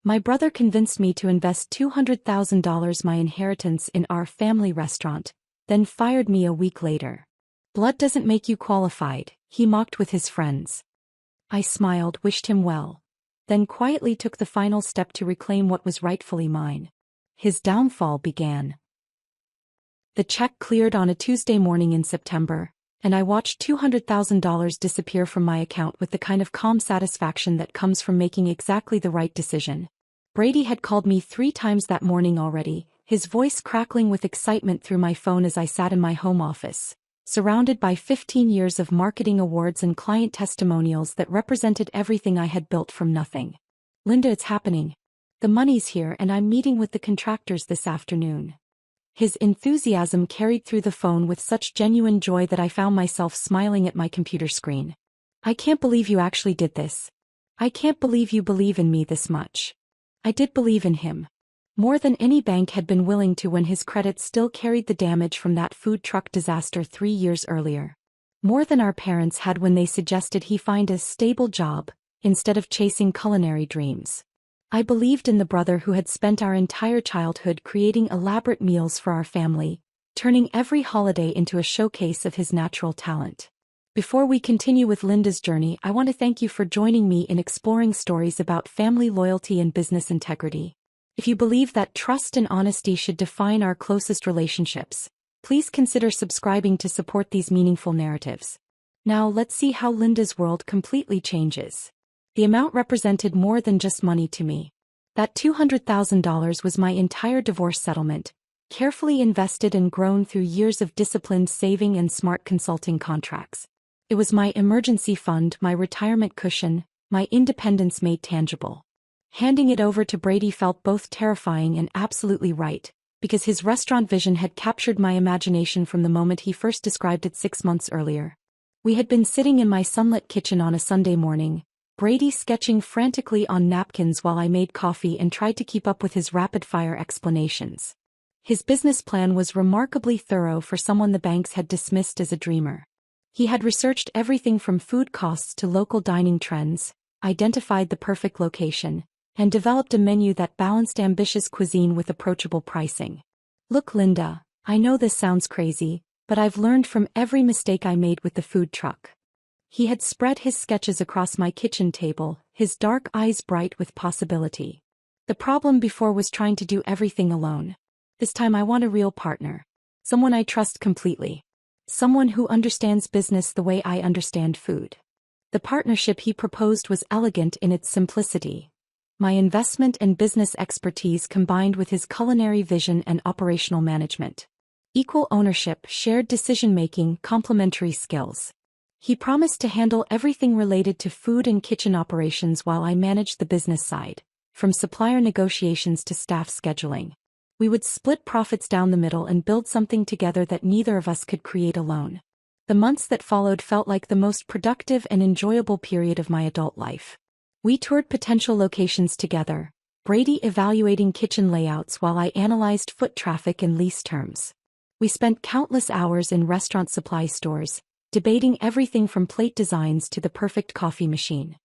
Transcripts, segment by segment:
My brother convinced me to invest $200,000 my inheritance in our family restaurant, then fired me a week later. Blood doesn't make you qualified, he mocked with his friends. I smiled, wished him well, then quietly took the final step to reclaim what was rightfully mine. His downfall began. The check cleared on a Tuesday morning in September, and I watched $200,000 disappear from my account with the kind of calm satisfaction that comes from making exactly the right decision. Brady had called me 3 times that morning already, his voice crackling with excitement through my phone as I sat in my home office, surrounded by 15 years of marketing awards and client testimonials that represented everything I had built from nothing. "Linda, it's happening. The money's here and I'm meeting with the contractors this afternoon." His enthusiasm carried through the phone with such genuine joy that I found myself smiling at my computer screen. "I can't believe you actually did this. I can't believe you believe in me this much." I did believe in him. More than any bank had been willing to when his credit still carried the damage from that food truck disaster 3 years earlier. More than our parents had when they suggested he find a stable job, instead of chasing culinary dreams. I believed in the brother who had spent our entire childhood creating elaborate meals for our family, turning every holiday into a showcase of his natural talent. Before we continue with Linda's journey, I want to thank you for joining me in exploring stories about family loyalty and business integrity. If you believe that trust and honesty should define our closest relationships, please consider subscribing to support these meaningful narratives. Now let's see how Linda's world completely changes. The amount represented more than just money to me. That $200,000 was my entire divorce settlement, carefully invested and grown through years of disciplined saving and smart consulting contracts. It was my emergency fund, my retirement cushion, my independence made tangible. Handing it over to Brady felt both terrifying and absolutely right, because his restaurant vision had captured my imagination from the moment he first described it 6 months earlier. We had been sitting in my sunlit kitchen on a Sunday morning, Brady sketching frantically on napkins while I made coffee and tried to keep up with his rapid-fire explanations. His business plan was remarkably thorough for someone the banks had dismissed as a dreamer. He had researched everything from food costs to local dining trends, identified the perfect location, and developed a menu that balanced ambitious cuisine with approachable pricing. "Look, Linda, I know this sounds crazy, but I've learned from every mistake I made with the food truck." He had spread his sketches across my kitchen table, his dark eyes bright with possibility. "The problem before was trying to do everything alone. This time I want a real partner. Someone I trust completely. Someone who understands business the way I understand food." The partnership he proposed was elegant in its simplicity. My investment and business expertise combined with his culinary vision and operational management. Equal ownership, shared decision-making, complementary skills. He promised to handle everything related to food and kitchen operations while I managed the business side, from supplier negotiations to staff scheduling. We would split profits down the middle and build something together that neither of us could create alone. The months that followed felt like the most productive and enjoyable period of my adult life. We toured potential locations together, Brady evaluating kitchen layouts while I analyzed foot traffic and lease terms. We spent countless hours in restaurant supply stores, debating everything from plate designs to the perfect coffee machine.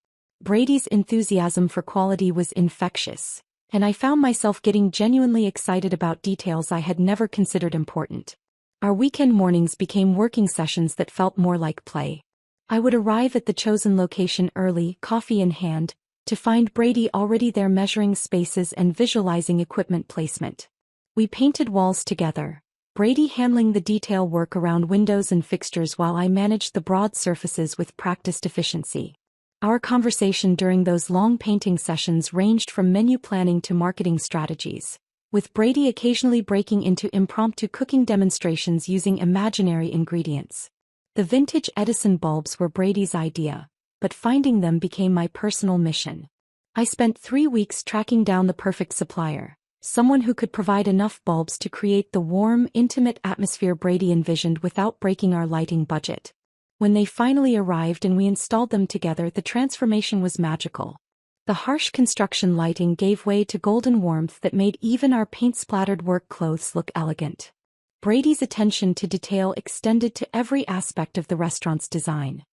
Brady's enthusiasm for quality was infectious, and I found myself getting genuinely excited about details I had never considered important. Our weekend mornings became working sessions that felt more like play. I would arrive at the chosen location early, coffee in hand, to find Brady already there measuring spaces and visualizing equipment placement. We painted walls together, Brady handling the detail work around windows and fixtures while I managed the broad surfaces with practiced efficiency. Our conversation during those long painting sessions ranged from menu planning to marketing strategies, with Brady occasionally breaking into impromptu cooking demonstrations using imaginary ingredients. The vintage Edison bulbs were Brady's idea, but finding them became my personal mission. I spent 3 weeks tracking down the perfect supplier, someone who could provide enough bulbs to create the warm, intimate atmosphere Brady envisioned without breaking our lighting budget. When they finally arrived and we installed them together, the transformation was magical. The harsh construction lighting gave way to golden warmth that made even our paint-splattered work clothes look elegant. Brady's attention to detail extended to every aspect of the restaurant's design.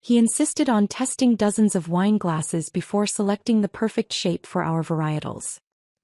He insisted on testing dozens of wine glasses before selecting the perfect shape for our varietals.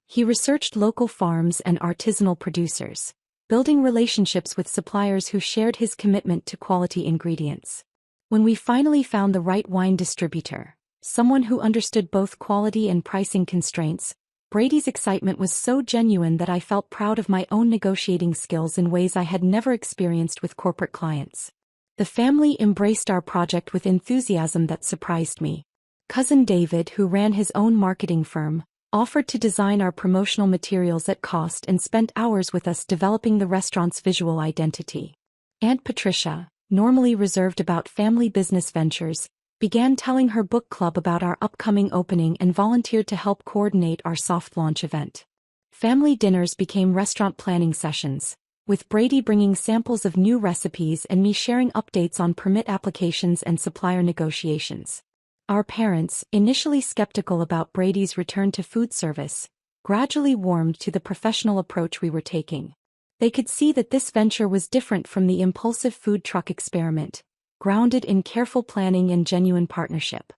He researched local farms and artisanal producers, building relationships with suppliers who shared his commitment to quality ingredients. When we finally found the right wine distributor, someone who understood both quality and pricing constraints, Brady's excitement was so genuine that I felt proud of my own negotiating skills in ways I had never experienced with corporate clients. The family embraced our project with enthusiasm that surprised me. Cousin David, who ran his own marketing firm, offered to design our promotional materials at cost and spent hours with us developing the restaurant's visual identity. Aunt Patricia, normally reserved about family business ventures, began telling her book club about our upcoming opening and volunteered to help coordinate our soft launch event. Family dinners became restaurant planning sessions, with Brady bringing samples of new recipes and me sharing updates on permit applications and supplier negotiations. Our parents, initially skeptical about Brady's return to food service, gradually warmed to the professional approach we were taking. They could see that this venture was different from the impulsive food truck experiment, grounded in careful planning and genuine partnership.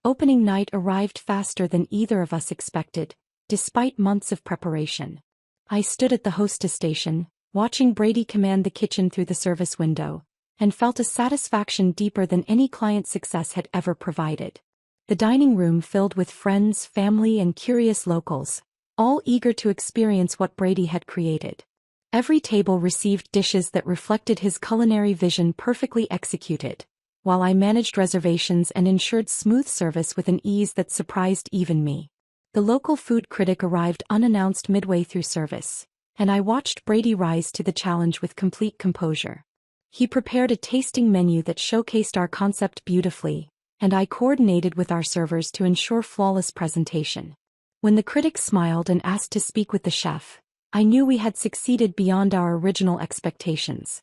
Opening night arrived faster than either of us expected, despite months of preparation. I stood at the hostess station, watching Brady command the kitchen through the service window, and felt a satisfaction deeper than any client success had ever provided. The dining room filled with friends, family, and curious locals, all eager to experience what Brady had created. Every table received dishes that reflected his culinary vision perfectly executed, while I managed reservations and ensured smooth service with an ease that surprised even me. The local food critic arrived unannounced midway through service, and I watched Brady rise to the challenge with complete composure. He prepared a tasting menu that showcased our concept beautifully, and I coordinated with our servers to ensure flawless presentation. When the critic smiled and asked to speak with the chef, I knew we had succeeded beyond our original expectations.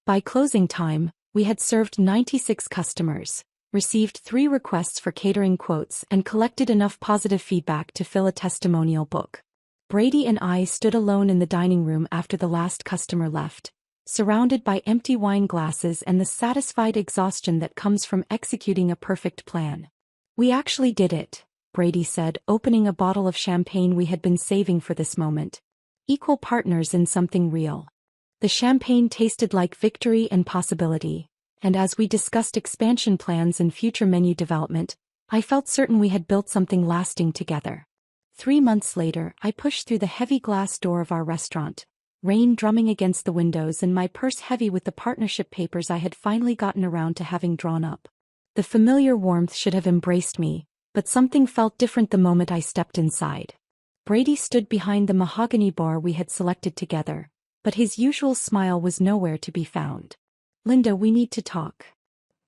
By closing time, we had served 96 customers, received 3 requests for catering quotes, and collected enough positive feedback to fill a testimonial book. Brady and I stood alone in the dining room after the last customer left, surrounded by empty wine glasses and the satisfied exhaustion that comes from executing a perfect plan. "We actually did it," Brady said, opening a bottle of champagne we had been saving for this moment. "Equal partners in something real." The champagne tasted like victory and possibility, and as we discussed expansion plans and future menu development, I felt certain we had built something lasting together. 3 months later, I pushed through the heavy glass door of our restaurant, rain drumming against the windows and my purse heavy with the partnership papers I had finally gotten around to having drawn up. The familiar warmth should have embraced me, but something felt different the moment I stepped inside. Brady stood behind the mahogany bar we had selected together, but his usual smile was nowhere to be found. "Linda, we need to talk."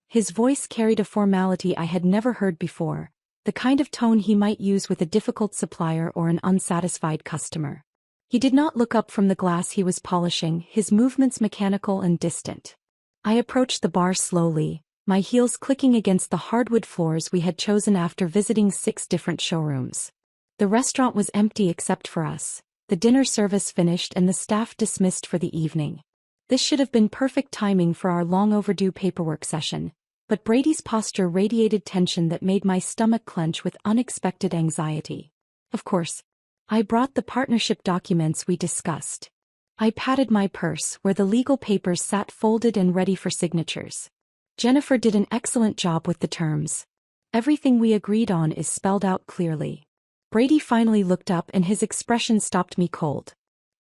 His voice carried a formality I had never heard before, the kind of tone he might use with a difficult supplier or an unsatisfied customer. He did not look up from the glass he was polishing, his movements mechanical and distant. I approached the bar slowly, my heels clicking against the hardwood floors we had chosen after visiting 6 different showrooms. The restaurant was empty except for us, the dinner service finished and the staff dismissed for the evening. This should have been perfect timing for our long-overdue paperwork session, but Brady's posture radiated tension that made my stomach clench with unexpected anxiety. Of course, I brought the partnership documents we discussed. I patted my purse where the legal papers sat folded and ready for signatures. "Jennifer did an excellent job with the terms. Everything we agreed on is spelled out clearly." Brady finally looked up and his expression stopped me cold.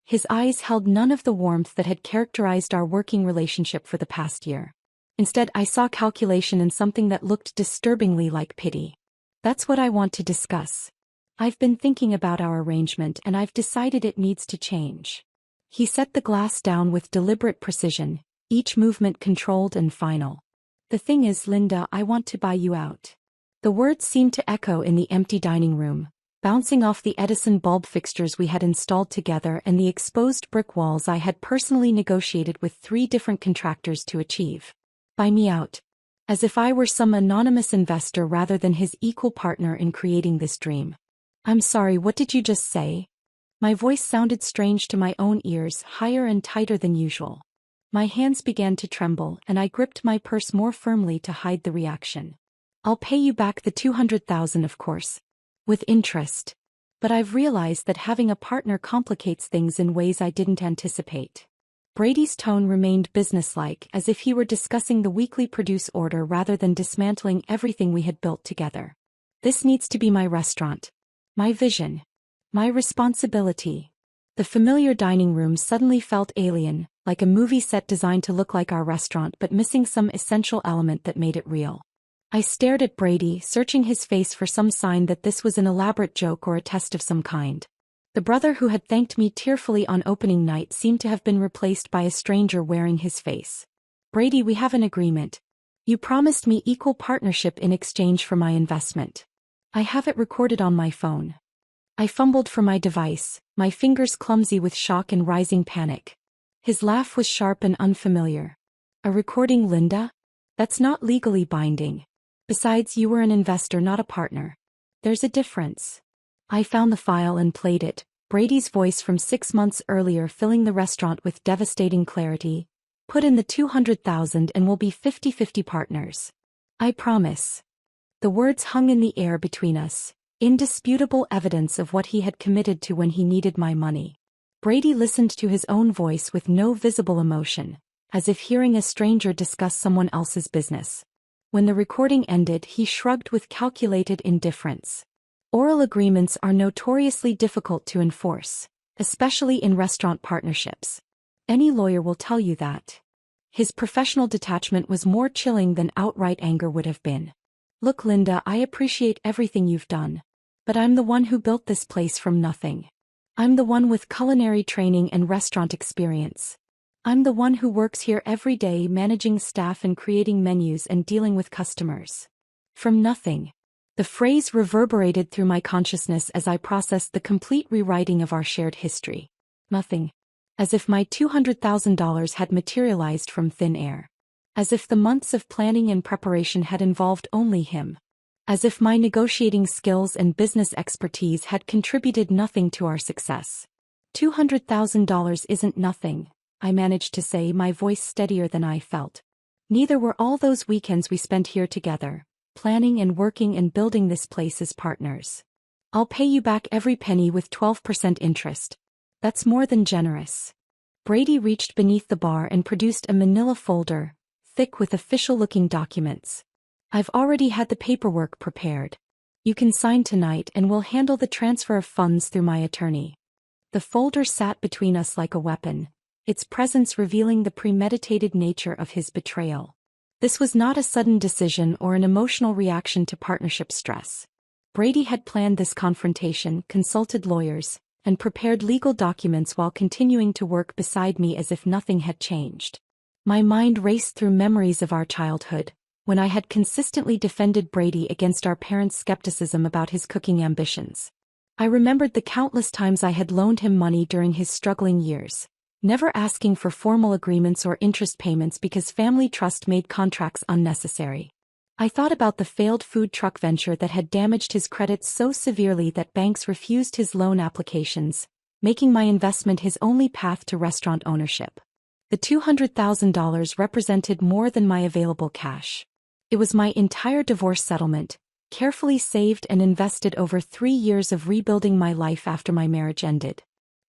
His eyes held none of the warmth that had characterized our working relationship for the past year. Instead, I saw calculation in something that looked disturbingly like pity. "That's what I want to discuss. I've been thinking about our arrangement and I've decided it needs to change." He set the glass down with deliberate precision, each movement controlled and final. "The thing is, Linda, I want to buy you out." The words seemed to echo in the empty dining room, bouncing off the Edison bulb fixtures we had installed together and the exposed brick walls I had personally negotiated with 3 different contractors to achieve. "Buy me out." As if I were some anonymous investor rather than his equal partner in creating this dream. "I'm sorry, what did you just say?" My voice sounded strange to my own ears, higher and tighter than usual. My hands began to tremble and I gripped my purse more firmly to hide the reaction. I'll pay you back the $200,000, of course. With interest. But I've realized that having a partner complicates things in ways I didn't anticipate. Brady's tone remained businesslike, as if he were discussing the weekly produce order rather than dismantling everything we had built together. This needs to be my restaurant. My vision. My responsibility. The familiar dining room suddenly felt alien, like a movie set designed to look like our restaurant but missing some essential element that made it real. I stared at Brady, searching his face for some sign that this was an elaborate joke or a test of some kind. The brother who had thanked me tearfully on opening night seemed to have been replaced by a stranger wearing his face. Brady, we have an agreement. You promised me equal partnership in exchange for my investment. I have it recorded on my phone. I fumbled for my device, my fingers clumsy with shock and rising panic. His laugh was sharp and unfamiliar. A recording, Linda? That's not legally binding. Besides, you were an investor, not a partner. There's a difference. I found the file and played it, Brady's voice from 6 months earlier filling the restaurant with devastating clarity. Put in the $200,000 and we'll be 50-50 partners. I promise. The words hung in the air between us, indisputable evidence of what he had committed to when he needed my money. Brady listened to his own voice with no visible emotion, as if hearing a stranger discuss someone else's business. When the recording ended, he shrugged with calculated indifference. Oral agreements are notoriously difficult to enforce, especially in restaurant partnerships. Any lawyer will tell you that. His professional detachment was more chilling than outright anger would have been. Look, Linda, I appreciate everything you've done. But I'm the one who built this place from nothing. I'm the one with culinary training and restaurant experience. I'm the one who works here every day managing staff and creating menus and dealing with customers. From nothing. The phrase reverberated through my consciousness as I processed the complete rewriting of our shared history. Nothing. As if my $200,000 had materialized from thin air. As if the months of planning and preparation had involved only him. As if my negotiating skills and business expertise had contributed nothing to our success. $200,000 isn't nothing, I managed to say, my voice steadier than I felt. Neither were all those weekends we spent here together, planning and working and building this place as partners. I'll pay you back every penny with 12% interest. That's more than generous. Brady reached beneath the bar and produced a manila folder, thick with official-looking documents. I've already had the paperwork prepared. You can sign tonight and we'll handle the transfer of funds through my attorney. The folder sat between us like a weapon, its presence revealing the premeditated nature of his betrayal. This was not a sudden decision or an emotional reaction to partnership stress. Brady had planned this confrontation, consulted lawyers, and prepared legal documents while continuing to work beside me as if nothing had changed. My mind raced through memories of our childhood, when I had consistently defended Brady against our parents' skepticism about his cooking ambitions. I remembered the countless times I had loaned him money during his struggling years, never asking for formal agreements or interest payments because family trust made contracts unnecessary. I thought about the failed food truck venture that had damaged his credit so severely that banks refused his loan applications, making my investment his only path to restaurant ownership. The $200,000 represented more than my available cash. It was my entire divorce settlement, carefully saved and invested over 3 years of rebuilding my life after my marriage ended.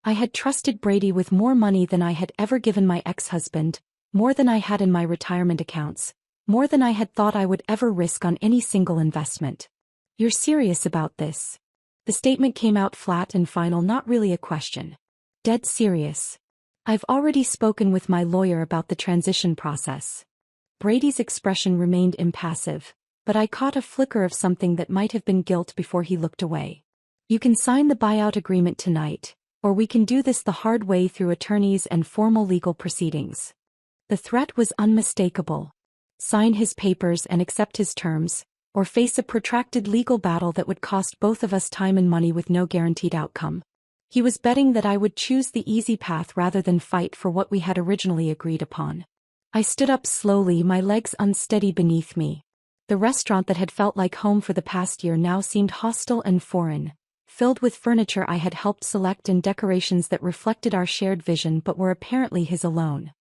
I had trusted Brady with more money than I had ever given my ex-husband, more than I had in my retirement accounts, more than I had thought I would ever risk on any single investment. You're serious about this? The statement came out flat and final, not really a question. Dead serious. I've already spoken with my lawyer about the transition process. Brady's expression remained impassive, but I caught a flicker of something that might have been guilt before he looked away. You can sign the buyout agreement tonight, or we can do this the hard way through attorneys and formal legal proceedings. The threat was unmistakable. Sign his papers and accept his terms, or face a protracted legal battle that would cost both of us time and money with no guaranteed outcome. He was betting that I would choose the easy path rather than fight for what we had originally agreed upon. I stood up slowly, my legs unsteady beneath me. The restaurant that had felt like home for the past year now seemed hostile and foreign, filled with furniture I had helped select and decorations that reflected our shared vision but were apparently his alone.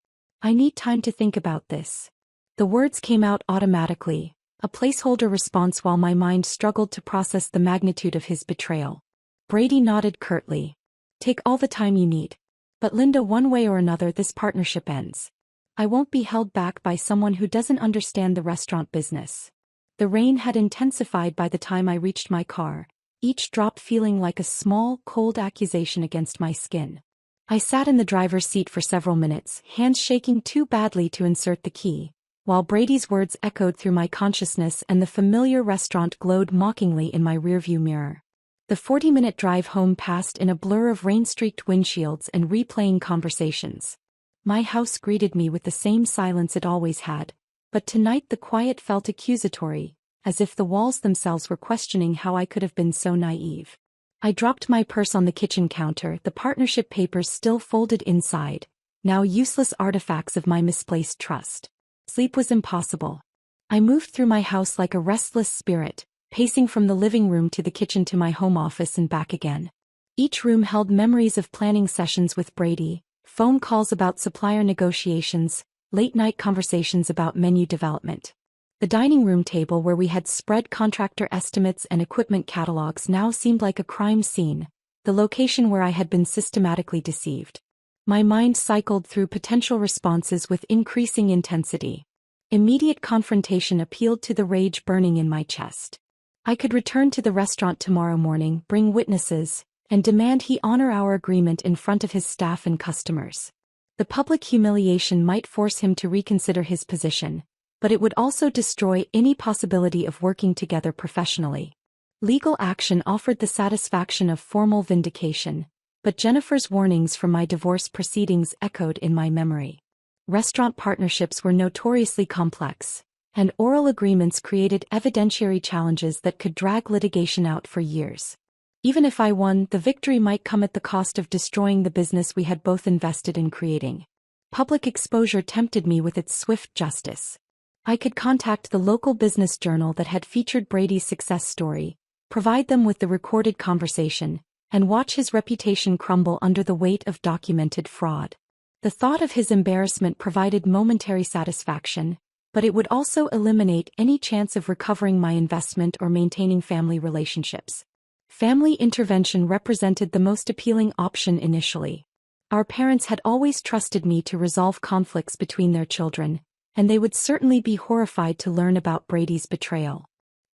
I need time to think about this. The words came out automatically, a placeholder response while my mind struggled to process the magnitude of his betrayal. Brady nodded curtly. Take all the time you need. But Linda, one way or another this partnership ends. I won't be held back by someone who doesn't understand the restaurant business. The rain had intensified by the time I reached my car, each drop feeling like a small, cold accusation against my skin. I sat in the driver's seat for several minutes, hands shaking too badly to insert the key, while Brady's words echoed through my consciousness and the familiar restaurant glowed mockingly in my rearview mirror. The 40-minute drive home passed in a blur of rain-streaked windshields and replaying conversations. My house greeted me with the same silence it always had, but tonight the quiet felt accusatory, as if the walls themselves were questioning how I could have been so naive. I dropped my purse on the kitchen counter, the partnership papers still folded inside, now useless artifacts of my misplaced trust. Sleep was impossible. I moved through my house like a restless spirit, pacing from the living room to the kitchen to my home office and back again. Each room held memories of planning sessions with Brady, phone calls about supplier negotiations, late-night conversations about menu development. The dining room table where we had spread contractor estimates and equipment catalogs now seemed like a crime scene, the location where I had been systematically deceived. My mind cycled through potential responses with increasing intensity. Immediate confrontation appealed to the rage burning in my chest. I could return to the restaurant tomorrow morning, bring witnesses, and demand he honor our agreement in front of his staff and customers. The public humiliation might force him to reconsider his position, but it would also destroy any possibility of working together professionally. Legal action offered the satisfaction of formal vindication, but Jennifer's warnings from my divorce proceedings echoed in my memory. Restaurant partnerships were notoriously complex, and oral agreements created evidentiary challenges that could drag litigation out for years. Even if I won, the victory might come at the cost of destroying the business we had both invested in creating. Public exposure tempted me with its swift justice. I could contact the local business journal that had featured Brady's success story, provide them with the recorded conversation, and watch his reputation crumble under the weight of documented fraud. The thought of his embarrassment provided momentary satisfaction, but it would also eliminate any chance of recovering my investment or maintaining family relationships. Family intervention represented the most appealing option initially. Our parents had always trusted me to resolve conflicts between their children, and they would certainly be horrified to learn about Brady's betrayal.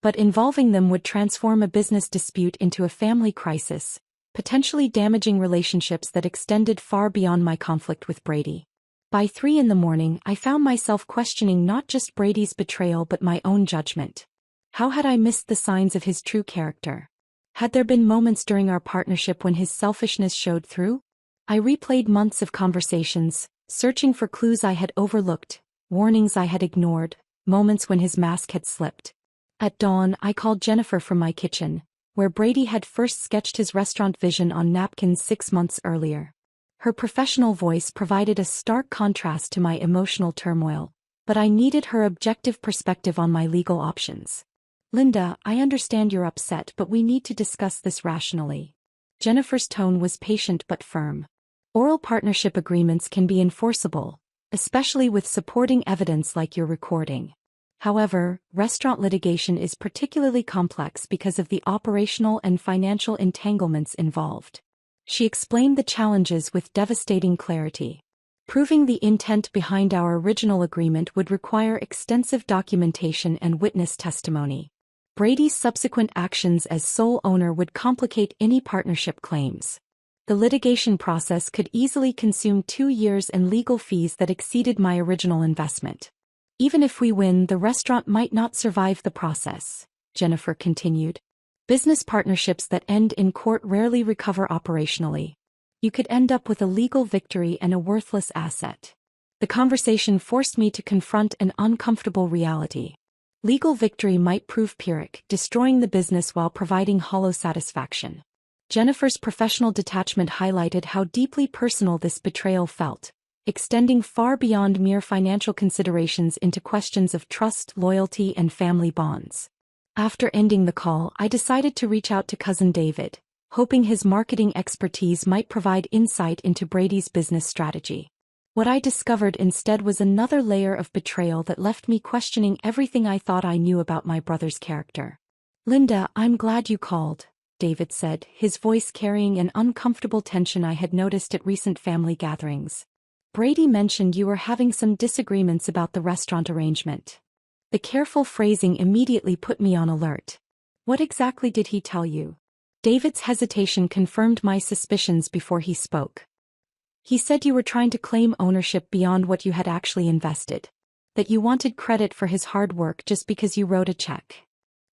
But involving them would transform a business dispute into a family crisis, potentially damaging relationships that extended far beyond my conflict with Brady. By 3 a.m, I found myself questioning not just Brady's betrayal but my own judgment. How had I missed the signs of his true character? Had there been moments during our partnership when his selfishness showed through? I replayed months of conversations, searching for clues I had overlooked, warnings I had ignored, moments when his mask had slipped. At dawn, I called Jennifer from my kitchen, where Brady had first sketched his restaurant vision on napkins 6 months earlier. Her professional voice provided a stark contrast to my emotional turmoil, but I needed her objective perspective on my legal options. Linda, I understand you're upset, but we need to discuss this rationally. Jennifer's tone was patient but firm. Oral partnership agreements can be enforceable, especially with supporting evidence like your recording. However, restaurant litigation is particularly complex because of the operational and financial entanglements involved. She explained the challenges with devastating clarity. Proving the intent behind our original agreement would require extensive documentation and witness testimony. Brady's subsequent actions as sole owner would complicate any partnership claims. The litigation process could easily consume 2 years and legal fees that exceeded my original investment. Even if we win, the restaurant might not survive the process, Jennifer continued. Business partnerships that end in court rarely recover operationally. You could end up with a legal victory and a worthless asset. The conversation forced me to confront an uncomfortable reality. Legal victory might prove Pyrrhic, destroying the business while providing hollow satisfaction. Jennifer's professional detachment highlighted how deeply personal this betrayal felt, extending far beyond mere financial considerations into questions of trust, loyalty, and family bonds. After ending the call, I decided to reach out to cousin David, hoping his marketing expertise might provide insight into Brady's business strategy. What I discovered instead was another layer of betrayal that left me questioning everything I thought I knew about my brother's character. "Linda, I'm glad you called," David said, his voice carrying an uncomfortable tension I had noticed at recent family gatherings. "Brady mentioned you were having some disagreements about the restaurant arrangement." The careful phrasing immediately put me on alert. "What exactly did he tell you?" David's hesitation confirmed my suspicions before he spoke. "He said you were trying to claim ownership beyond what you had actually invested. That you wanted credit for his hard work just because you wrote a check."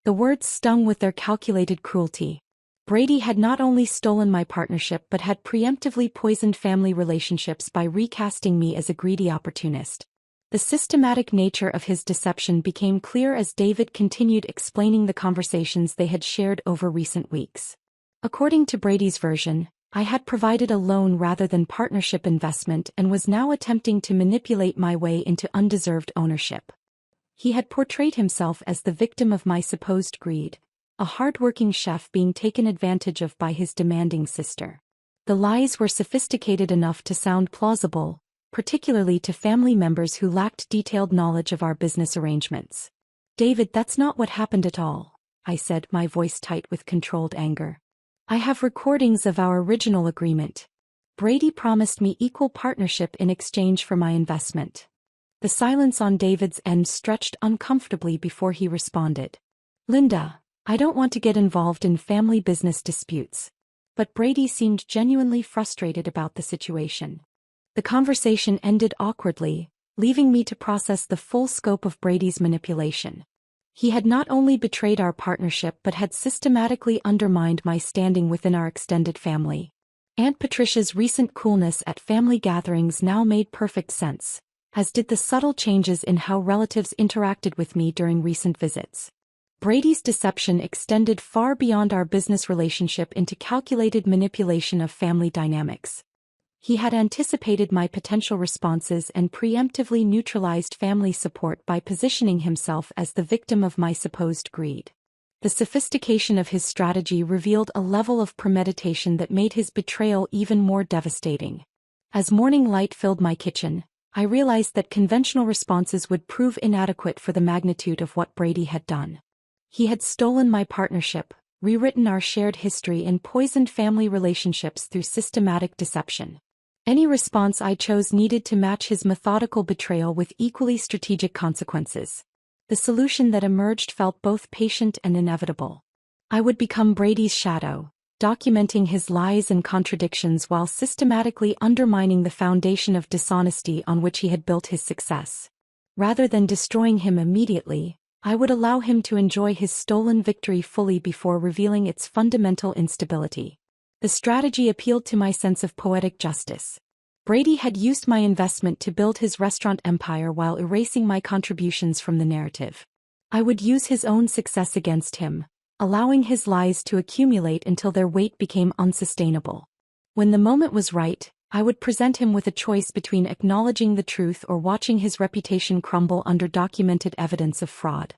The words stung with their calculated cruelty. Brady had not only stolen my partnership but had preemptively poisoned family relationships by recasting me as a greedy opportunist. The systematic nature of his deception became clear as David continued explaining the conversations they had shared over recent weeks. According to Brady's version, I had provided a loan rather than partnership investment and was now attempting to manipulate my way into undeserved ownership. He had portrayed himself as the victim of my supposed greed, a hard-working chef being taken advantage of by his demanding sister. The lies were sophisticated enough to sound plausible, particularly to family members who lacked detailed knowledge of our business arrangements. "David, that's not what happened at all," I said, my voice tight with controlled anger. "I have recordings of our original agreement. Brady promised me equal partnership in exchange for my investment." The silence on David's end stretched uncomfortably before he responded. "Linda, I don't want to get involved in family business disputes." But Brady seemed genuinely frustrated about the situation. The conversation ended awkwardly, leaving me to process the full scope of Brady's manipulation. He had not only betrayed our partnership but had systematically undermined my standing within our extended family. Aunt Patricia's recent coolness at family gatherings now made perfect sense, as did the subtle changes in how relatives interacted with me during recent visits. Brady's deception extended far beyond our business relationship into calculated manipulation of family dynamics. He had anticipated my potential responses and preemptively neutralized family support by positioning himself as the victim of my supposed greed. The sophistication of his strategy revealed a level of premeditation that made his betrayal even more devastating. As morning light filled my kitchen, I realized that conventional responses would prove inadequate for the magnitude of what Brady had done. He had stolen my partnership, rewritten our shared history, and poisoned family relationships through systematic deception. Any response I chose needed to match his methodical betrayal with equally strategic consequences. The solution that emerged felt both patient and inevitable. I would become Brady's shadow, documenting his lies and contradictions while systematically undermining the foundation of dishonesty on which he had built his success. Rather than destroying him immediately, I would allow him to enjoy his stolen victory fully before revealing its fundamental instability. The strategy appealed to my sense of poetic justice. Brady had used my investment to build his restaurant empire while erasing my contributions from the narrative. I would use his own success against him, allowing his lies to accumulate until their weight became unsustainable. When the moment was right, I would present him with a choice between acknowledging the truth or watching his reputation crumble under documented evidence of fraud.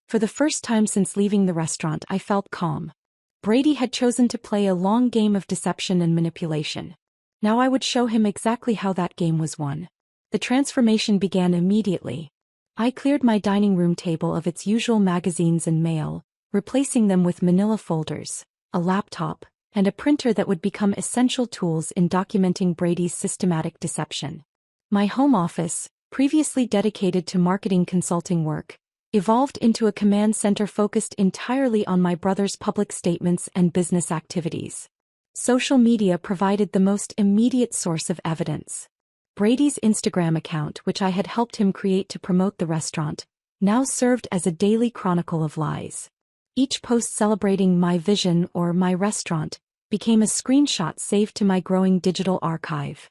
For the first time since leaving the restaurant, I felt calm. Brady had chosen to play a long game of deception and manipulation. Now I would show him exactly how that game was won. The transformation began immediately. I cleared my dining room table of its usual magazines and mail, replacing them with manila folders, a laptop, and a printer that would become essential tools in documenting Brady's systematic deception. My home office, previously dedicated to marketing consulting work, evolved into a command center focused entirely on my brother's public statements and business activities. Social media provided the most immediate source of evidence. Brady's Instagram account, which I had helped him create to promote the restaurant, now served as a daily chronicle of lies. Each post celebrating my vision or my restaurant became a screenshot saved to my growing digital archive.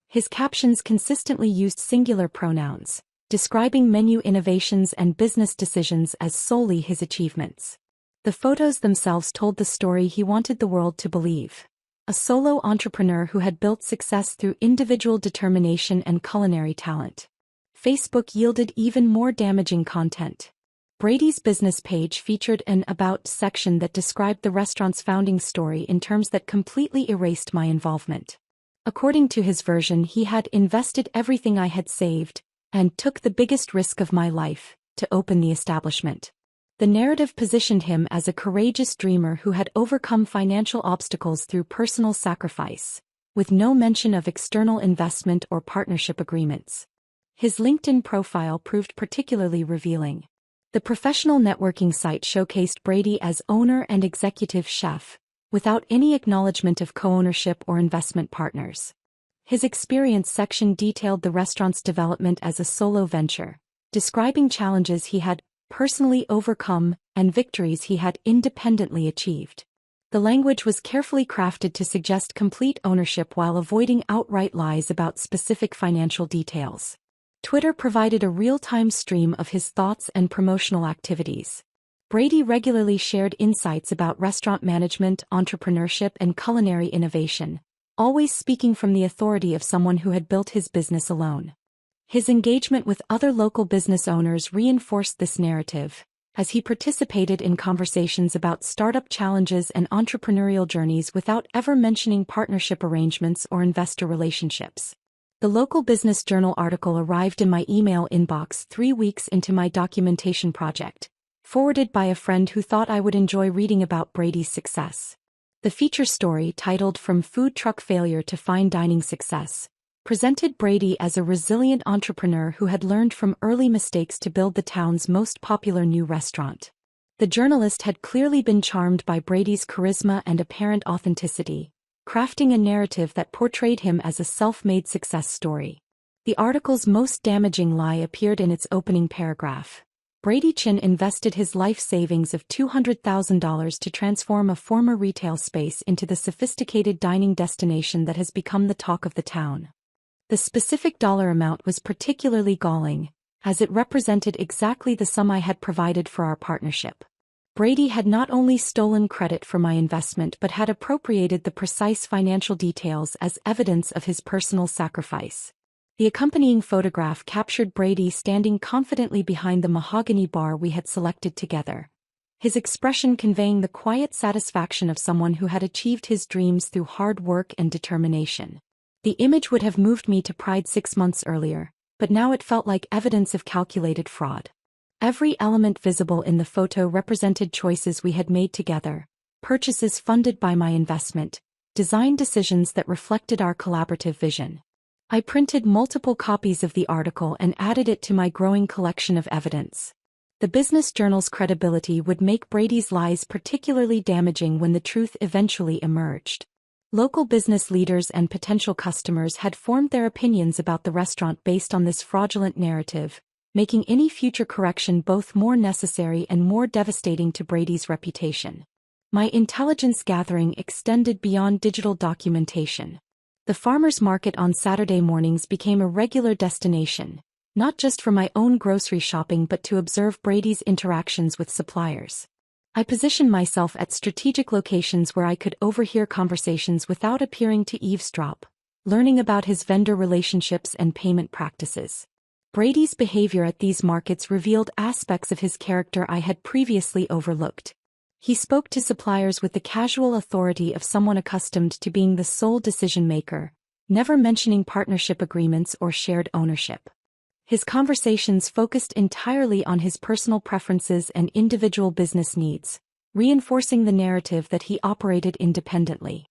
His captions consistently used singular pronouns, describing menu innovations and business decisions as solely his achievements. The photos themselves told the story he wanted the world to believe. A solo entrepreneur who had built success through individual determination and culinary talent. Facebook yielded even more damaging content. Brady's business page featured an About section that described the restaurant's founding story in terms that completely erased my involvement. According to his version, he had invested everything I had saved and took the biggest risk of my life to open the establishment. The narrative positioned him as a courageous dreamer who had overcome financial obstacles through personal sacrifice, with no mention of external investment or partnership agreements. His LinkedIn profile proved particularly revealing. The professional networking site showcased Brady as owner and executive chef, without any acknowledgement of co-ownership or investment partners. His experience section detailed the restaurant's development as a solo venture, describing challenges he had personally overcome and victories he had independently achieved. The language was carefully crafted to suggest complete ownership while avoiding outright lies about specific financial details. Twitter provided a real-time stream of his thoughts and promotional activities. Brady regularly shared insights about restaurant management, entrepreneurship, and culinary innovation, always speaking from the authority of someone who had built his business alone. His engagement with other local business owners reinforced this narrative, as he participated in conversations about startup challenges and entrepreneurial journeys without ever mentioning partnership arrangements or investor relationships. The local Business Journal article arrived in my email inbox 3 weeks into my documentation project, forwarded by a friend who thought I would enjoy reading about Brady's success. The feature story, titled From Food Truck Failure to Fine Dining Success, presented Brady as a resilient entrepreneur who had learned from early mistakes to build the town's most popular new restaurant. The journalist had clearly been charmed by Brady's charisma and apparent authenticity, crafting a narrative that portrayed him as a self-made success story. The article's most damaging lie appeared in its opening paragraph. Brady Chin invested his life savings of $200,000 to transform a former retail space into the sophisticated dining destination that has become the talk of the town. The specific dollar amount was particularly galling, as it represented exactly the sum I had provided for our partnership. Brady had not only stolen credit for my investment but had appropriated the precise financial details as evidence of his personal sacrifice. The accompanying photograph captured Brady standing confidently behind the mahogany bar we had selected together, his expression conveying the quiet satisfaction of someone who had achieved his dreams through hard work and determination. The image would have moved me to pride 6 months earlier, but now it felt like evidence of calculated fraud. Every element visible in the photo represented choices we had made together, purchases funded by my investment, design decisions that reflected our collaborative vision. I printed multiple copies of the article and added it to my growing collection of evidence. The Business Journal's credibility would make Brady's lies particularly damaging when the truth eventually emerged. Local business leaders and potential customers had formed their opinions about the restaurant based on this fraudulent narrative, making any future correction both more necessary and more devastating to Brady's reputation. My intelligence gathering extended beyond digital documentation. The farmers' market on Saturday mornings became a regular destination, not just for my own grocery shopping but to observe Brady's interactions with suppliers. I positioned myself at strategic locations where I could overhear conversations without appearing to eavesdrop, learning about his vendor relationships and payment practices. Brady's behavior at these markets revealed aspects of his character I had previously overlooked. He spoke to suppliers with the casual authority of someone accustomed to being the sole decision-maker, never mentioning partnership agreements or shared ownership. His conversations focused entirely on his personal preferences and individual business needs, reinforcing the narrative that he operated independently.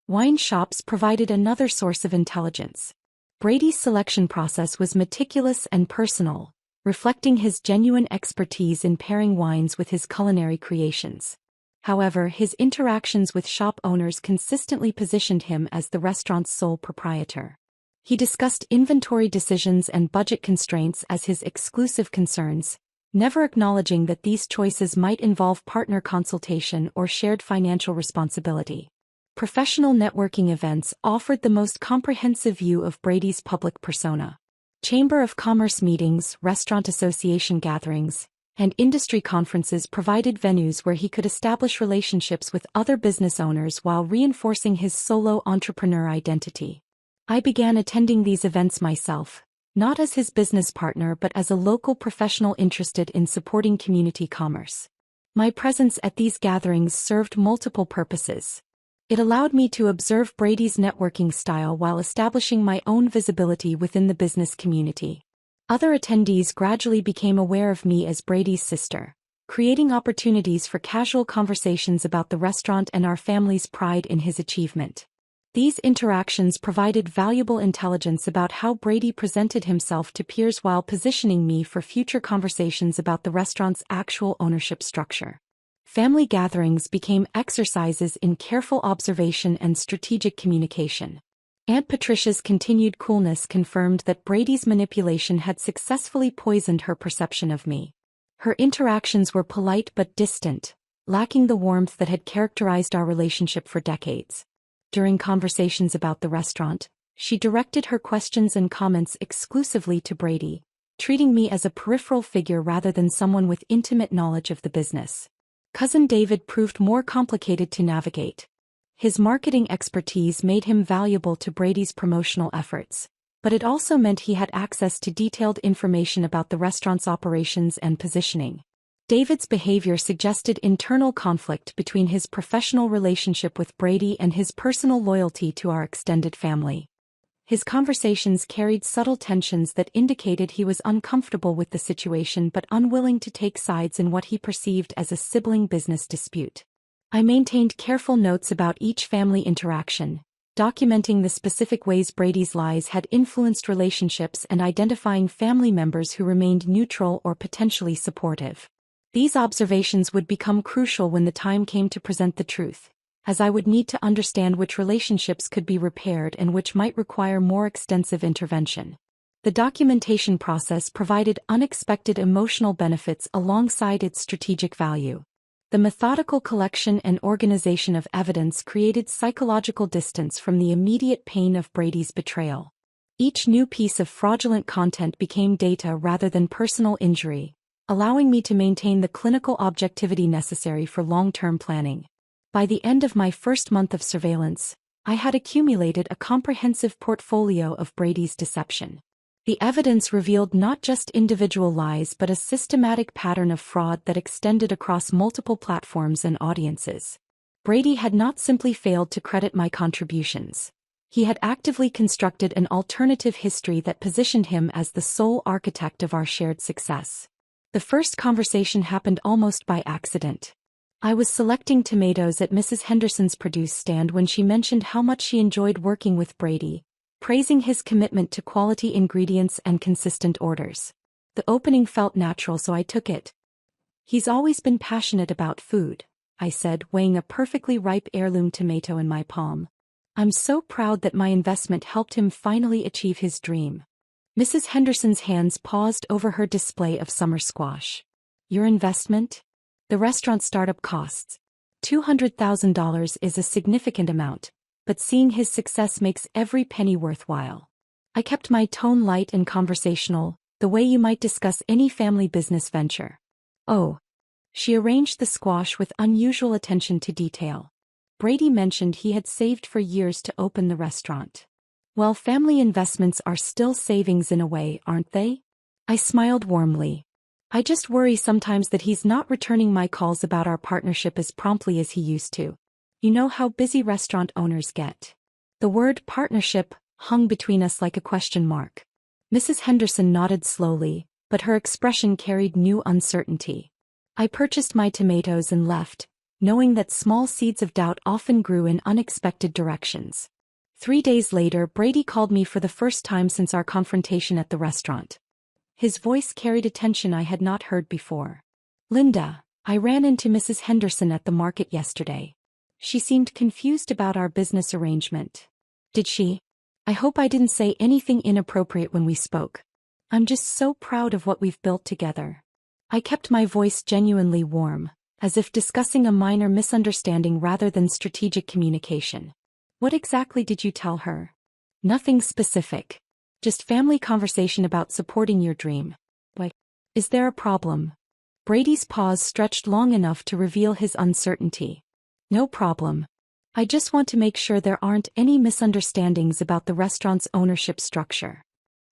Wine shops provided another source of intelligence. Brady's selection process was meticulous and personal, reflecting his genuine expertise in pairing wines with his culinary creations. However, his interactions with shop owners consistently positioned him as the restaurant's sole proprietor. He discussed inventory decisions and budget constraints as his exclusive concerns, never acknowledging that these choices might involve partner consultation or shared financial responsibility. Professional networking events offered the most comprehensive view of Brady's public persona. Chamber of Commerce meetings, restaurant association gatherings, and industry conferences provided venues where he could establish relationships with other business owners while reinforcing his solo entrepreneur identity. I began attending these events myself, not as his business partner but as a local professional interested in supporting community commerce. My presence at these gatherings served multiple purposes. It allowed me to observe Brady's networking style while establishing my own visibility within the business community. Other attendees gradually became aware of me as Brady's sister, creating opportunities for casual conversations about the restaurant and our family's pride in his achievement. These interactions provided valuable intelligence about how Brady presented himself to peers while positioning me for future conversations about the restaurant's actual ownership structure. Family gatherings became exercises in careful observation and strategic communication. Aunt Patricia's continued coolness confirmed that Brady's manipulation had successfully poisoned her perception of me. Her interactions were polite but distant, lacking the warmth that had characterized our relationship for decades. During conversations about the restaurant, she directed her questions and comments exclusively to Brady, treating me as a peripheral figure rather than someone with intimate knowledge of the business. Cousin David proved more complicated to navigate. His marketing expertise made him valuable to Brady's promotional efforts, but it also meant he had access to detailed information about the restaurant's operations and positioning. David's behavior suggested internal conflict between his professional relationship with Brady and his personal loyalty to our extended family. His conversations carried subtle tensions that indicated he was uncomfortable with the situation but unwilling to take sides in what he perceived as a sibling business dispute. I maintained careful notes about each family interaction, documenting the specific ways Brady's lies had influenced relationships and identifying family members who remained neutral or potentially supportive. These observations would become crucial when the time came to present the truth, as I would need to understand which relationships could be repaired and which might require more extensive intervention. The documentation process provided unexpected emotional benefits alongside its strategic value. The methodical collection and organization of evidence created psychological distance from the immediate pain of Brady's betrayal. Each new piece of fraudulent content became data rather than personal injury, allowing me to maintain the clinical objectivity necessary for long-term planning. By the end of my first month of surveillance, I had accumulated a comprehensive portfolio of Brady's deception. The evidence revealed not just individual lies but a systematic pattern of fraud that extended across multiple platforms and audiences. Brady had not simply failed to credit my contributions. He had actively constructed an alternative history that positioned him as the sole architect of our shared success. The first conversation happened almost by accident. I was selecting tomatoes at Mrs. Henderson's produce stand when she mentioned how much she enjoyed working with Brady, praising his commitment to quality ingredients and consistent orders. The opening felt natural, so I took it. "He's always been passionate about food," I said, weighing a perfectly ripe heirloom tomato in my palm. "I'm so proud that my investment helped him finally achieve his dream." Mrs. Henderson's hands paused over her display of summer squash. "Your investment?" "The restaurant startup costs. $200,000 is a significant amount, but seeing his success makes every penny worthwhile." I kept my tone light and conversational, the way you might discuss any family business venture. "Oh." She arranged the squash with unusual attention to detail. "Brady mentioned he had saved for years to open the restaurant. Well, family investments are still savings in a way, aren't they?" I smiled warmly. "I just worry sometimes that he's not returning my calls about our partnership as promptly as he used to. You know how busy restaurant owners get." The word partnership hung between us like a question mark. Mrs. Henderson nodded slowly, but her expression carried new uncertainty. I purchased my tomatoes and left, knowing that small seeds of doubt often grew in unexpected directions. 3 days later, Brady called me for the first time since our confrontation at the restaurant. His voice carried a tension I had not heard before. "Linda, I ran into Mrs. Henderson at the market yesterday. She seemed confused about our business arrangement." "Did she? I hope I didn't say anything inappropriate when we spoke. I'm just so proud of what we've built together." I kept my voice genuinely warm, as if discussing a minor misunderstanding rather than strategic communication. "What exactly did you tell her?" "Nothing specific. Just family conversation about supporting your dream." "Why? Is there a problem?" Brady's pause stretched long enough to reveal his uncertainty. "No problem. I just want to make sure there aren't any misunderstandings about the restaurant's ownership structure."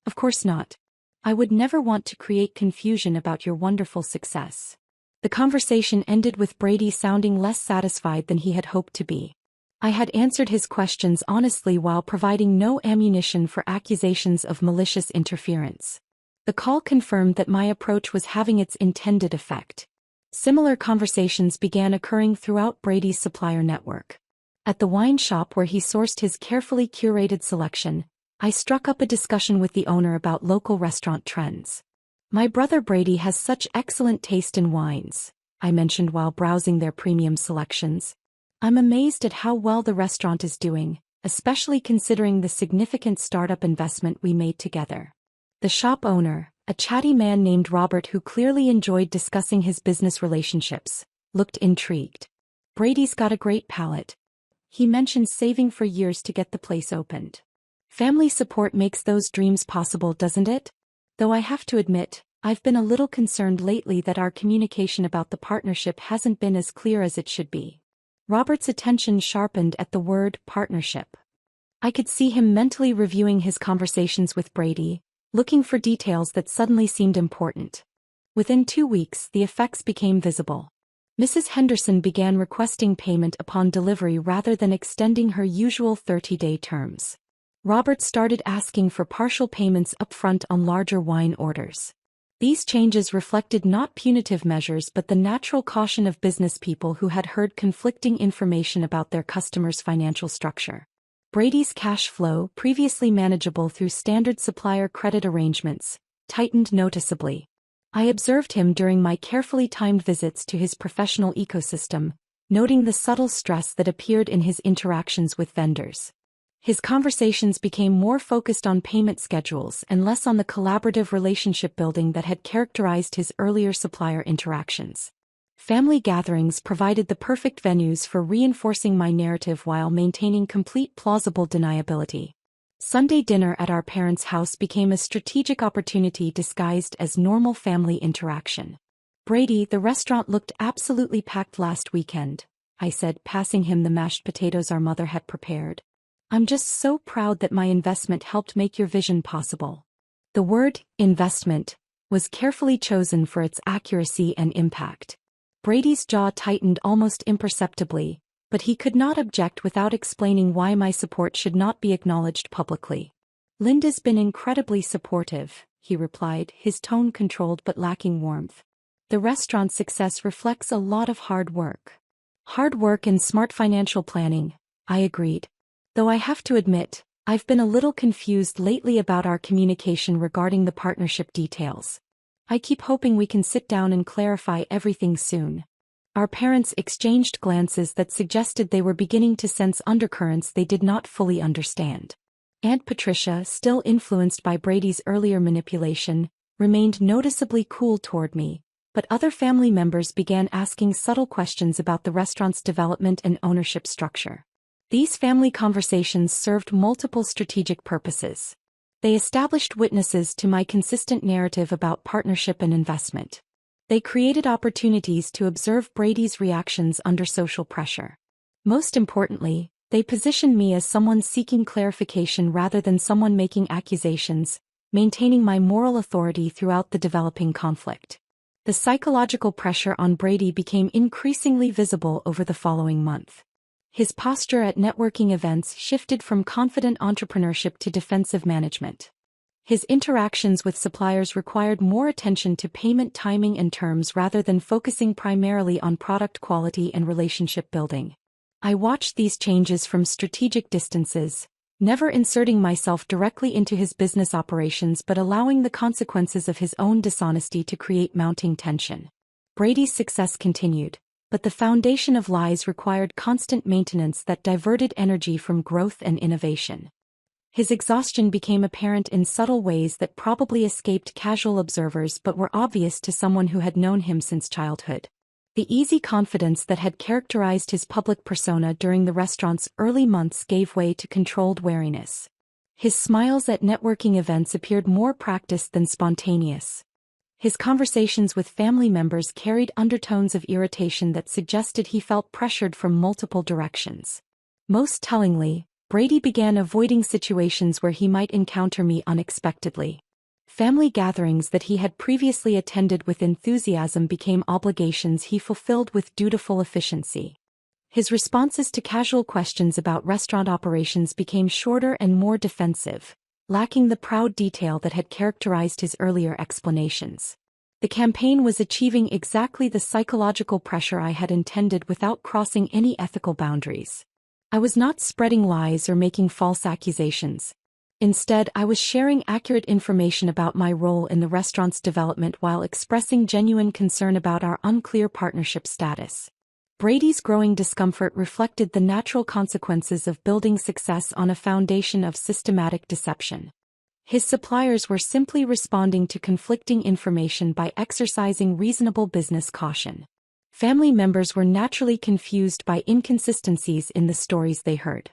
"Of course not. I would never want to create confusion about your wonderful success." The conversation ended with Brady sounding less satisfied than he had hoped to be. I had answered his questions honestly while providing no ammunition for accusations of malicious interference. The call confirmed that my approach was having its intended effect. Similar conversations began occurring throughout Brady's supplier network. At the wine shop where he sourced his carefully curated selection, I struck up a discussion with the owner about local restaurant trends. "My brother Brady has such excellent taste in wines," I mentioned while browsing their premium selections. "I'm amazed at how well the restaurant is doing, especially considering the significant startup investment we made together." The shop owner, a chatty man named Robert who clearly enjoyed discussing his business relationships, looked intrigued. "Brady's got a great palate. He mentioned saving for years to get the place opened. Family support makes those dreams possible, doesn't it? Though I have to admit, I've been a little concerned lately that our communication about the partnership hasn't been as clear as it should be." Robert's attention sharpened at the word partnership. I could see him mentally reviewing his conversations with Brady, looking for details that suddenly seemed important. Within 2 weeks, the effects became visible. Mrs. Henderson began requesting payment upon delivery rather than extending her usual 30-day terms. Robert started asking for partial payments upfront on larger wine orders. These changes reflected not punitive measures but the natural caution of business people who had heard conflicting information about their customers' financial structure. Brady's cash flow, previously manageable through standard supplier credit arrangements, tightened noticeably. I observed him during my carefully timed visits to his professional ecosystem, noting the subtle stress that appeared in his interactions with vendors. His conversations became more focused on payment schedules and less on the collaborative relationship building that had characterized his earlier supplier interactions. Family gatherings provided the perfect venues for reinforcing my narrative while maintaining complete plausible deniability. Sunday dinner at our parents' house became a strategic opportunity disguised as normal family interaction. "Brady, the restaurant looked absolutely packed last weekend," I said, passing him the mashed potatoes our mother had prepared. "I'm just so proud that my investment helped make your vision possible." The word, investment, was carefully chosen for its accuracy and impact. Brady's jaw tightened almost imperceptibly, but he could not object without explaining why my support should not be acknowledged publicly. "Linda's been incredibly supportive," he replied, his tone controlled but lacking warmth. "The restaurant's success reflects a lot of hard work." "Hard work and smart financial planning," I agreed. "Though I have to admit, I've been a little confused lately about our communication regarding the partnership details. I keep hoping we can sit down and clarify everything soon." Our parents exchanged glances that suggested they were beginning to sense undercurrents they did not fully understand. Aunt Patricia, still influenced by Brady's earlier manipulation, remained noticeably cool toward me, but other family members began asking subtle questions about the restaurant's development and ownership structure. These family conversations served multiple strategic purposes. They established witnesses to my consistent narrative about partnership and investment. They created opportunities to observe Brady's reactions under social pressure. Most importantly, they positioned me as someone seeking clarification rather than someone making accusations, maintaining my moral authority throughout the developing conflict. The psychological pressure on Brady became increasingly visible over the following month. His posture at networking events shifted from confident entrepreneurship to defensive management. His interactions with suppliers required more attention to payment timing and terms rather than focusing primarily on product quality and relationship building. I watched these changes from strategic distances, never inserting myself directly into his business operations but allowing the consequences of his own dishonesty to create mounting tension. Brady's success continued, but the foundation of lies required constant maintenance that diverted energy from growth and innovation. His exhaustion became apparent in subtle ways that probably escaped casual observers but were obvious to someone who had known him since childhood. The easy confidence that had characterized his public persona during the restaurant's early months gave way to controlled wariness. His smiles at networking events appeared more practiced than spontaneous. His conversations with family members carried undertones of irritation that suggested he felt pressured from multiple directions. Most tellingly, Brady began avoiding situations where he might encounter me unexpectedly. Family gatherings that he had previously attended with enthusiasm became obligations he fulfilled with dutiful efficiency. His responses to casual questions about restaurant operations became shorter and more defensive, lacking the proud detail that had characterized his earlier explanations. The campaign was achieving exactly the psychological pressure I had intended without crossing any ethical boundaries. I was not spreading lies or making false accusations. Instead, I was sharing accurate information about my role in the restaurant's development while expressing genuine concern about our unclear partnership status. Brady's growing discomfort reflected the natural consequences of building success on a foundation of systematic deception. His suppliers were simply responding to conflicting information by exercising reasonable business caution. Family members were naturally confused by inconsistencies in the stories they heard.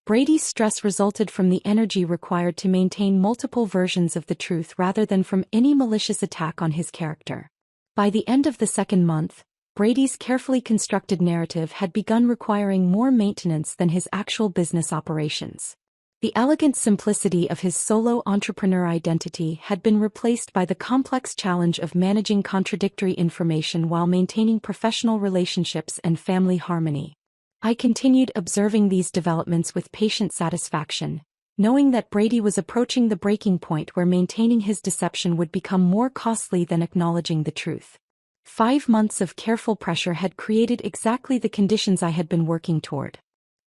Brady's stress resulted from the energy required to maintain multiple versions of the truth rather than from any malicious attack on his character. By the end of the second month, Brady's carefully constructed narrative had begun requiring more maintenance than his actual business operations. The elegant simplicity of his solo entrepreneur identity had been replaced by the complex challenge of managing contradictory information while maintaining professional relationships and family harmony. I continued observing these developments with patient satisfaction, knowing that Brady was approaching the breaking point where maintaining his deception would become more costly than acknowledging the truth. 5 months of careful pressure had created exactly the conditions I had been working toward.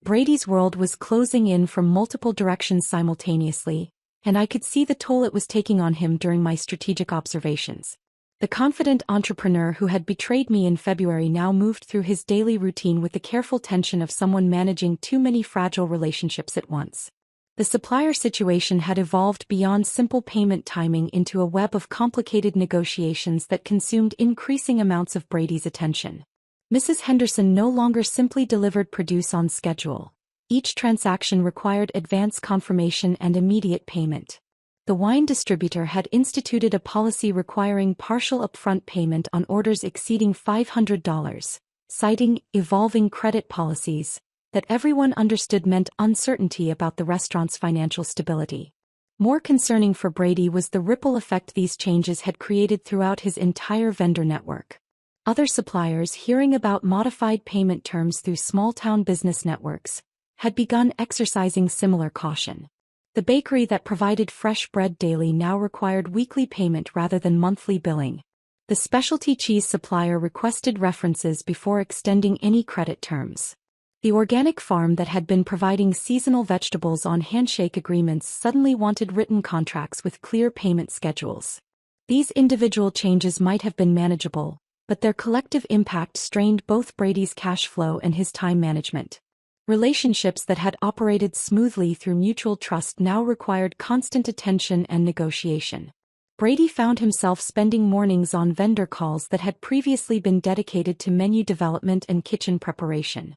Brady's world was closing in from multiple directions simultaneously, and I could see the toll it was taking on him during my strategic observations. The confident entrepreneur who had betrayed me in February now moved through his daily routine with the careful tension of someone managing too many fragile relationships at once. The supplier situation had evolved beyond simple payment timing into a web of complicated negotiations that consumed increasing amounts of Brady's attention. Mrs. Henderson no longer simply delivered produce on schedule. Each transaction required advance confirmation and immediate payment. The wine distributor had instituted a policy requiring partial upfront payment on orders exceeding $500, citing evolving credit policies that everyone understood meant uncertainty about the restaurant's financial stability. More concerning for Brady was the ripple effect these changes had created throughout his entire vendor network. Other suppliers, hearing about modified payment terms through small-town business networks, had begun exercising similar caution. The bakery that provided fresh bread daily now required weekly payment rather than monthly billing. The specialty cheese supplier requested references before extending any credit terms. The organic farm that had been providing seasonal vegetables on handshake agreements suddenly wanted written contracts with clear payment schedules. These individual changes might have been manageable, but their collective impact strained both Brady's cash flow and his time management. Relationships that had operated smoothly through mutual trust now required constant attention and negotiation. Brady found himself spending mornings on vendor calls that had previously been dedicated to menu development and kitchen preparation.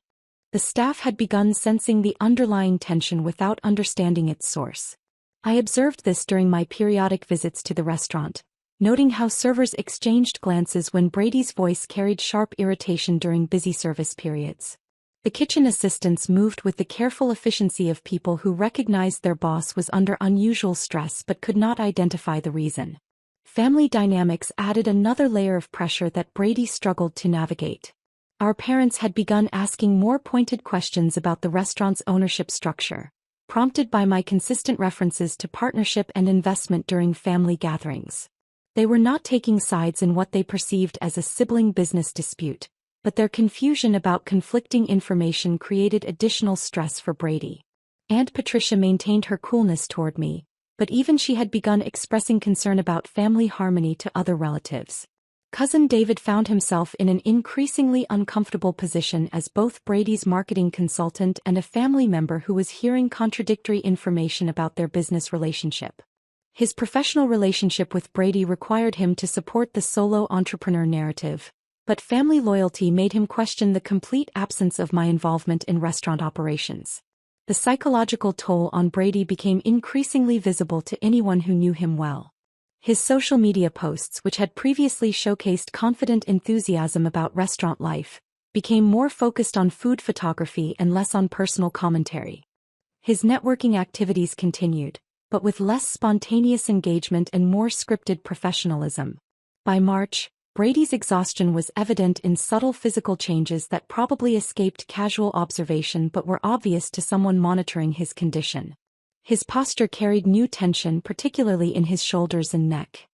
The staff had begun sensing the underlying tension without understanding its source. I observed this during my periodic visits to the restaurant, noting how servers exchanged glances when Brady's voice carried sharp irritation during busy service periods. The kitchen assistants moved with the careful efficiency of people who recognized their boss was under unusual stress but could not identify the reason. Family dynamics added another layer of pressure that Brady struggled to navigate. Our parents had begun asking more pointed questions about the restaurant's ownership structure, prompted by my consistent references to partnership and investment during family gatherings. They were not taking sides in what they perceived as a sibling business dispute, but their confusion about conflicting information created additional stress for Brady. Aunt Patricia maintained her coolness toward me, but even she had begun expressing concern about family harmony to other relatives. Cousin David found himself in an increasingly uncomfortable position as both Brady's marketing consultant and a family member who was hearing contradictory information about their business relationship. His professional relationship with Brady required him to support the solo entrepreneur narrative, but family loyalty made him question the complete absence of my involvement in restaurant operations. The psychological toll on Brady became increasingly visible to anyone who knew him well. His social media posts, which had previously showcased confident enthusiasm about restaurant life, became more focused on food photography and less on personal commentary. His networking activities continued, but with less spontaneous engagement and more scripted professionalism. By March, Brady's exhaustion was evident in subtle physical changes that probably escaped casual observation but were obvious to someone monitoring his condition. His posture carried new tension, particularly in his shoulders and neck.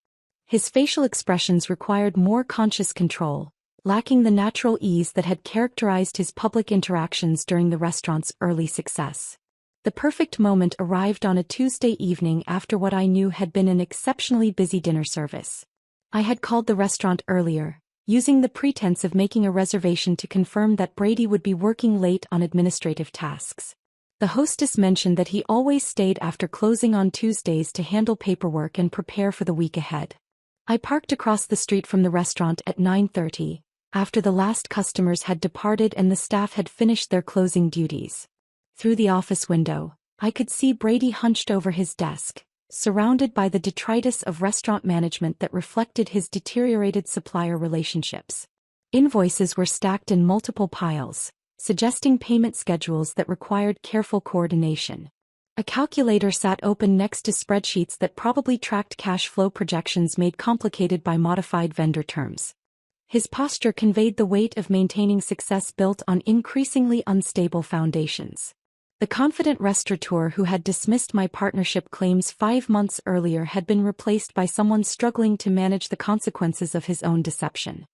His facial expressions required more conscious control, lacking the natural ease that had characterized his public interactions during the restaurant's early success. The perfect moment arrived on a Tuesday evening after what I knew had been an exceptionally busy dinner service. I had called the restaurant earlier, using the pretense of making a reservation to confirm that Brady would be working late on administrative tasks. The hostess mentioned that he always stayed after closing on Tuesdays to handle paperwork and prepare for the week ahead. I parked across the street from the restaurant at 9:30, after the last customers had departed and the staff had finished their closing duties. Through the office window, I could see Brady hunched over his desk, surrounded by the detritus of restaurant management that reflected his deteriorated supplier relationships. Invoices were stacked in multiple piles, suggesting payment schedules that required careful coordination. A calculator sat open next to spreadsheets that probably tracked cash flow projections made complicated by modified vendor terms. His posture conveyed the weight of maintaining success built on increasingly unstable foundations. The confident restaurateur who had dismissed my partnership claims 5 months earlier had been replaced by someone struggling to manage the consequences of his own deception.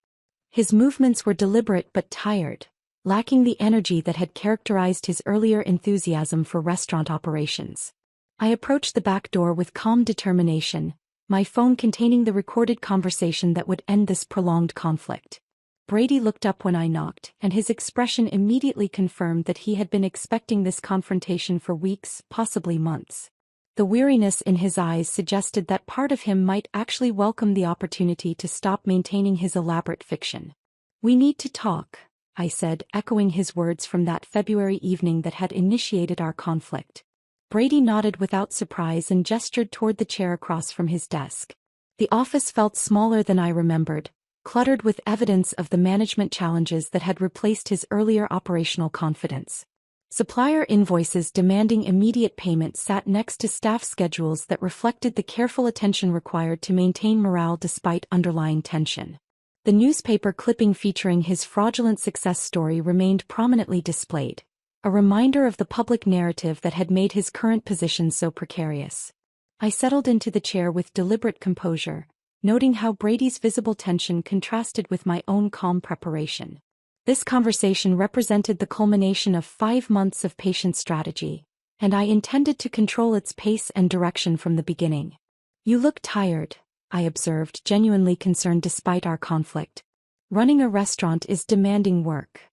His movements were deliberate but tired, lacking the energy that had characterized his earlier enthusiasm for restaurant operations. I approached the back door with calm determination, my phone containing the recorded conversation that would end this prolonged conflict. Brady looked up when I knocked, and his expression immediately confirmed that he had been expecting this confrontation for weeks, possibly months. The weariness in his eyes suggested that part of him might actually welcome the opportunity to stop maintaining his elaborate fiction. "We need to talk," I said, echoing his words from that February evening that had initiated our conflict. Brady nodded without surprise and gestured toward the chair across from his desk. The office felt smaller than I remembered, cluttered with evidence of the management challenges that had replaced his earlier operational confidence. Supplier invoices demanding immediate payment sat next to staff schedules that reflected the careful attention required to maintain morale despite underlying tension. The newspaper clipping featuring his fraudulent success story remained prominently displayed, a reminder of the public narrative that had made his current position so precarious. I settled into the chair with deliberate composure, noting how Brady's visible tension contrasted with my own calm preparation. This conversation represented the culmination of 5 months of patient strategy, and I intended to control its pace and direction from the beginning. "You look tired," I observed, genuinely concerned despite our conflict. "Running a restaurant is demanding work."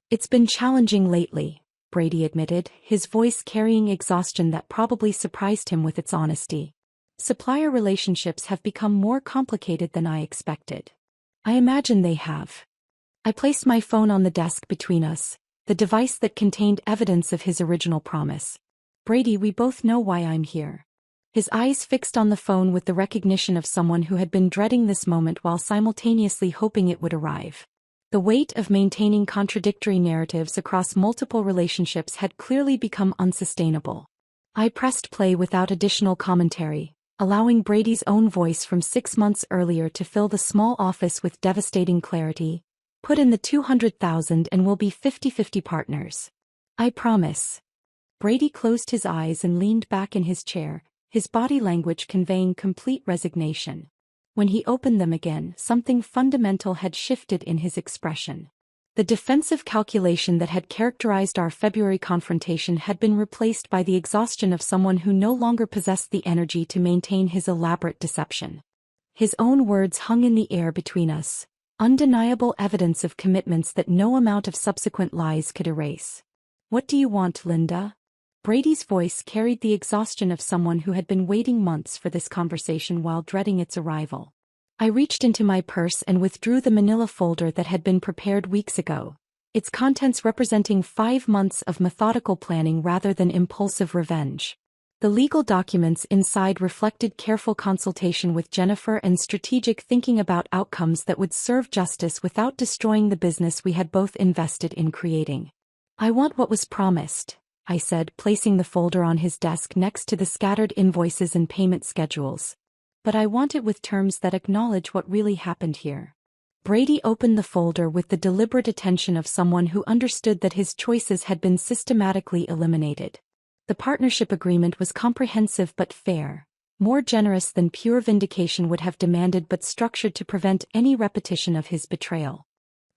"It's been challenging lately," Brady admitted, his voice carrying exhaustion that probably surprised him with its honesty. "Supplier relationships have become more complicated than I expected." "I imagine they have." I placed my phone on the desk between us, the device that contained evidence of his original promise. "Brady, we both know why I'm here." His eyes fixed on the phone with the recognition of someone who had been dreading this moment while simultaneously hoping it would arrive. The weight of maintaining contradictory narratives across multiple relationships had clearly become unsustainable. I pressed play without additional commentary, allowing Brady's own voice from 6 months earlier to fill the small office with devastating clarity. "Put in the 200,000 and we'll be 50-50 partners." "I promise." Brady closed his eyes and leaned back in his chair, his body language conveying complete resignation. When he opened them again, something fundamental had shifted in his expression. The defensive calculation that had characterized our February confrontation had been replaced by the exhaustion of someone who no longer possessed the energy to maintain his elaborate deception. His own words hung in the air between us, undeniable evidence of commitments that no amount of subsequent lies could erase. "What do you want, Linda?" Brady's voice carried the exhaustion of someone who had been waiting months for this conversation while dreading its arrival. I reached into my purse and withdrew the manila folder that had been prepared weeks ago, its contents representing 5 months of methodical planning rather than impulsive revenge. The legal documents inside reflected careful consultation with Jennifer and strategic thinking about outcomes that would serve justice without destroying the business we had both invested in creating. "I want what was promised," I said, placing the folder on his desk next to the scattered invoices and payment schedules. "But I want it with terms that acknowledge what really happened here." Brady opened the folder with the deliberate attention of someone who understood that his choices had been systematically eliminated. The partnership agreement was comprehensive but fair, more generous than pure vindication would have demanded but structured to prevent any repetition of his betrayal.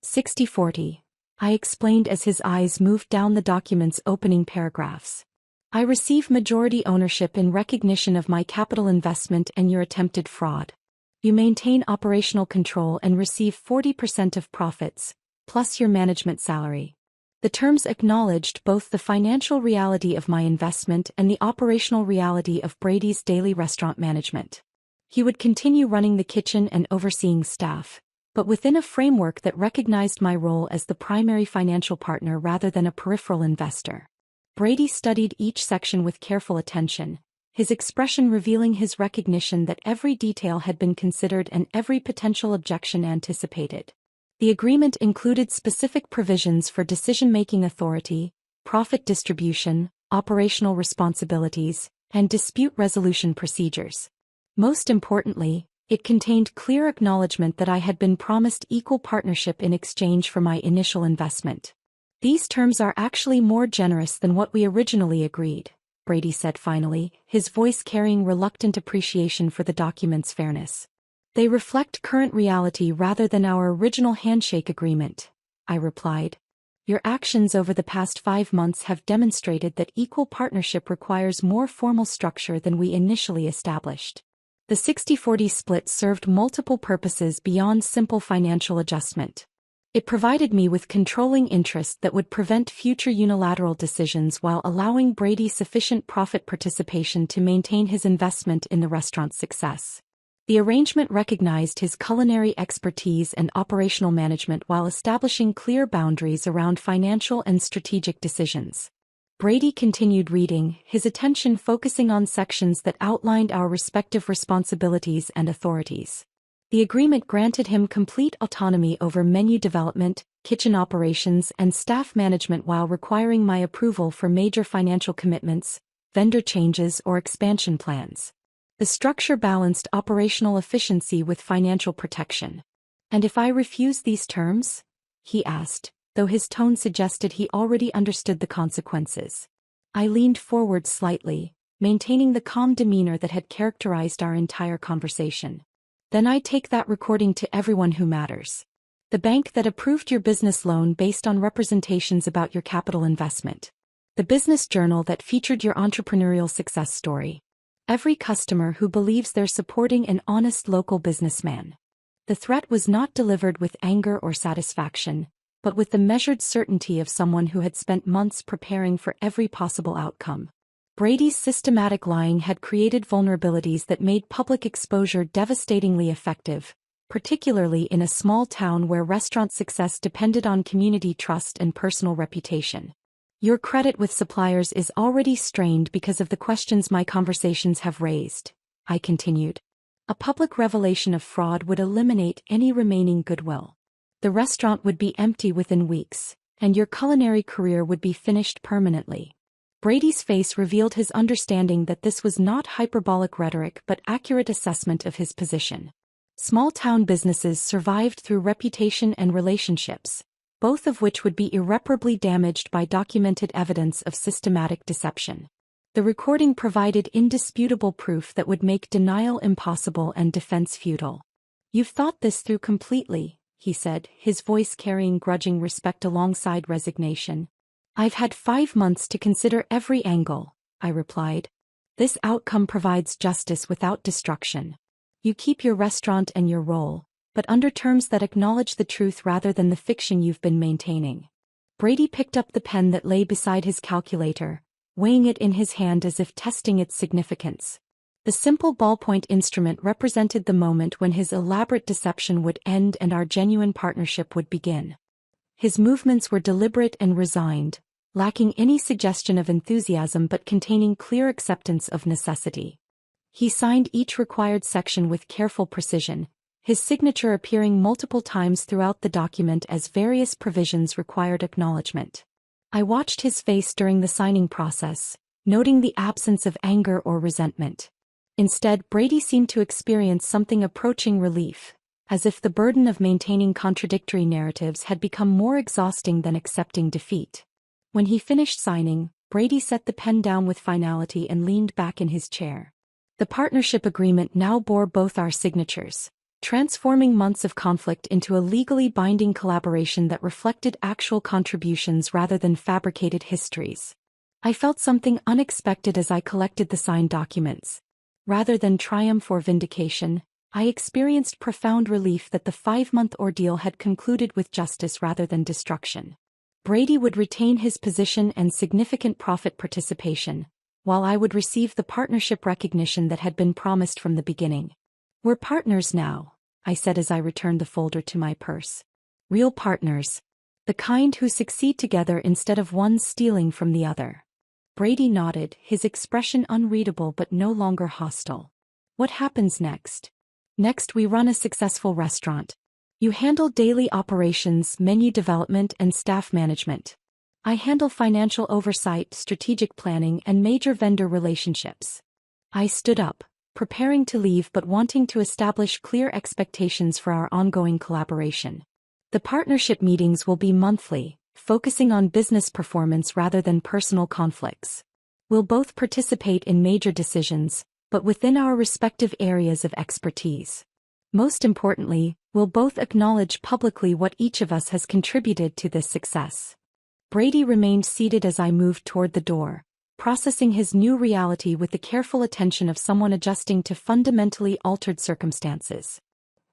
60-40, I explained as his eyes moved down the document's opening paragraphs. I receive majority ownership in recognition of my capital investment and your attempted fraud. You maintain operational control and receive 40% of profits, plus your management salary. The terms acknowledged both the financial reality of my investment and the operational reality of Brady's daily restaurant management. He would continue running the kitchen and overseeing staff, but within a framework that recognized my role as the primary financial partner rather than a peripheral investor. Brady studied each section with careful attention, his expression revealing his recognition that every detail had been considered and every potential objection anticipated. The agreement included specific provisions for decision-making authority, profit distribution, operational responsibilities, and dispute resolution procedures. Most importantly, it contained clear acknowledgement that I had been promised equal partnership in exchange for my initial investment. These terms are actually more generous than what we originally agreed, Brady said finally, his voice carrying reluctant appreciation for the document's fairness. They reflect current reality rather than our original handshake agreement, I replied. Your actions over the past 5 months have demonstrated that equal partnership requires more formal structure than we initially established. The 60-40 split served multiple purposes beyond simple financial adjustment. It provided me with controlling interest that would prevent future unilateral decisions while allowing Brady sufficient profit participation to maintain his investment in the restaurant's success. The arrangement recognized his culinary expertise and operational management while establishing clear boundaries around financial and strategic decisions. Brady continued reading, his attention focusing on sections that outlined our respective responsibilities and authorities. The agreement granted him complete autonomy over menu development, kitchen operations, and staff management while requiring my approval for major financial commitments, vendor changes, or expansion plans. The structure balanced operational efficiency with financial protection. And if I refuse these terms? He asked, though his tone suggested he already understood the consequences. I leaned forward slightly, maintaining the calm demeanor that had characterized our entire conversation. Then I take that recording to everyone who matters. The bank that approved your business loan based on representations about your capital investment. The business journal that featured your entrepreneurial success story. Every customer who believes they're supporting an honest local businessman. The threat was not delivered with anger or satisfaction, but with the measured certainty of someone who had spent months preparing for every possible outcome. Brady's systematic lying had created vulnerabilities that made public exposure devastatingly effective, particularly in a small town where restaurant success depended on community trust and personal reputation. Your credit with suppliers is already strained because of the questions my conversations have raised, I continued. A public revelation of fraud would eliminate any remaining goodwill. The restaurant would be empty within weeks, and your culinary career would be finished permanently. Brady's face revealed his understanding that this was not hyperbolic rhetoric but accurate assessment of his position. Small-town businesses survived through reputation and relationships, both of which would be irreparably damaged by documented evidence of systematic deception. The recording provided indisputable proof that would make denial impossible and defense futile. You've thought this through completely, he said, his voice carrying grudging respect alongside resignation. I've had 5 months to consider every angle, I replied. This outcome provides justice without destruction. You keep your restaurant and your role, but under terms that acknowledge the truth rather than the fiction you've been maintaining. Brady picked up the pen that lay beside his calculator, weighing it in his hand as if testing its significance. The simple ballpoint instrument represented the moment when his elaborate deception would end and our genuine partnership would begin. His movements were deliberate and resigned, lacking any suggestion of enthusiasm but containing clear acceptance of necessity. He signed each required section with careful precision, his signature appearing multiple times throughout the document as various provisions required acknowledgement. I watched his face during the signing process, noting the absence of anger or resentment. Instead, Brady seemed to experience something approaching relief, as if the burden of maintaining contradictory narratives had become more exhausting than accepting defeat. When he finished signing, Brady set the pen down with finality and leaned back in his chair. The partnership agreement now bore both our signatures, transforming months of conflict into a legally binding collaboration that reflected actual contributions rather than fabricated histories. I felt something unexpected as I collected the signed documents. Rather than triumph or vindication, I experienced profound relief that the 5-month ordeal had concluded with justice rather than destruction. Brady would retain his position and significant profit participation, while I would receive the partnership recognition that had been promised from the beginning. "We're partners now," I said as I returned the folder to my purse. "Real partners. The kind who succeed together instead of one stealing from the other." Brady nodded, his expression unreadable but no longer hostile. "What happens next?" "Next, we run a successful restaurant. You handle daily operations, menu development, and staff management. I handle financial oversight, strategic planning, and major vendor relationships." I stood up, preparing to leave but wanting to establish clear expectations for our ongoing collaboration. The partnership meetings will be monthly, focusing on business performance rather than personal conflicts. We'll both participate in major decisions, but within our respective areas of expertise. Most importantly, we'll both acknowledge publicly what each of us has contributed to this success. Brady remained seated as I moved toward the door, processing his new reality with the careful attention of someone adjusting to fundamentally altered circumstances.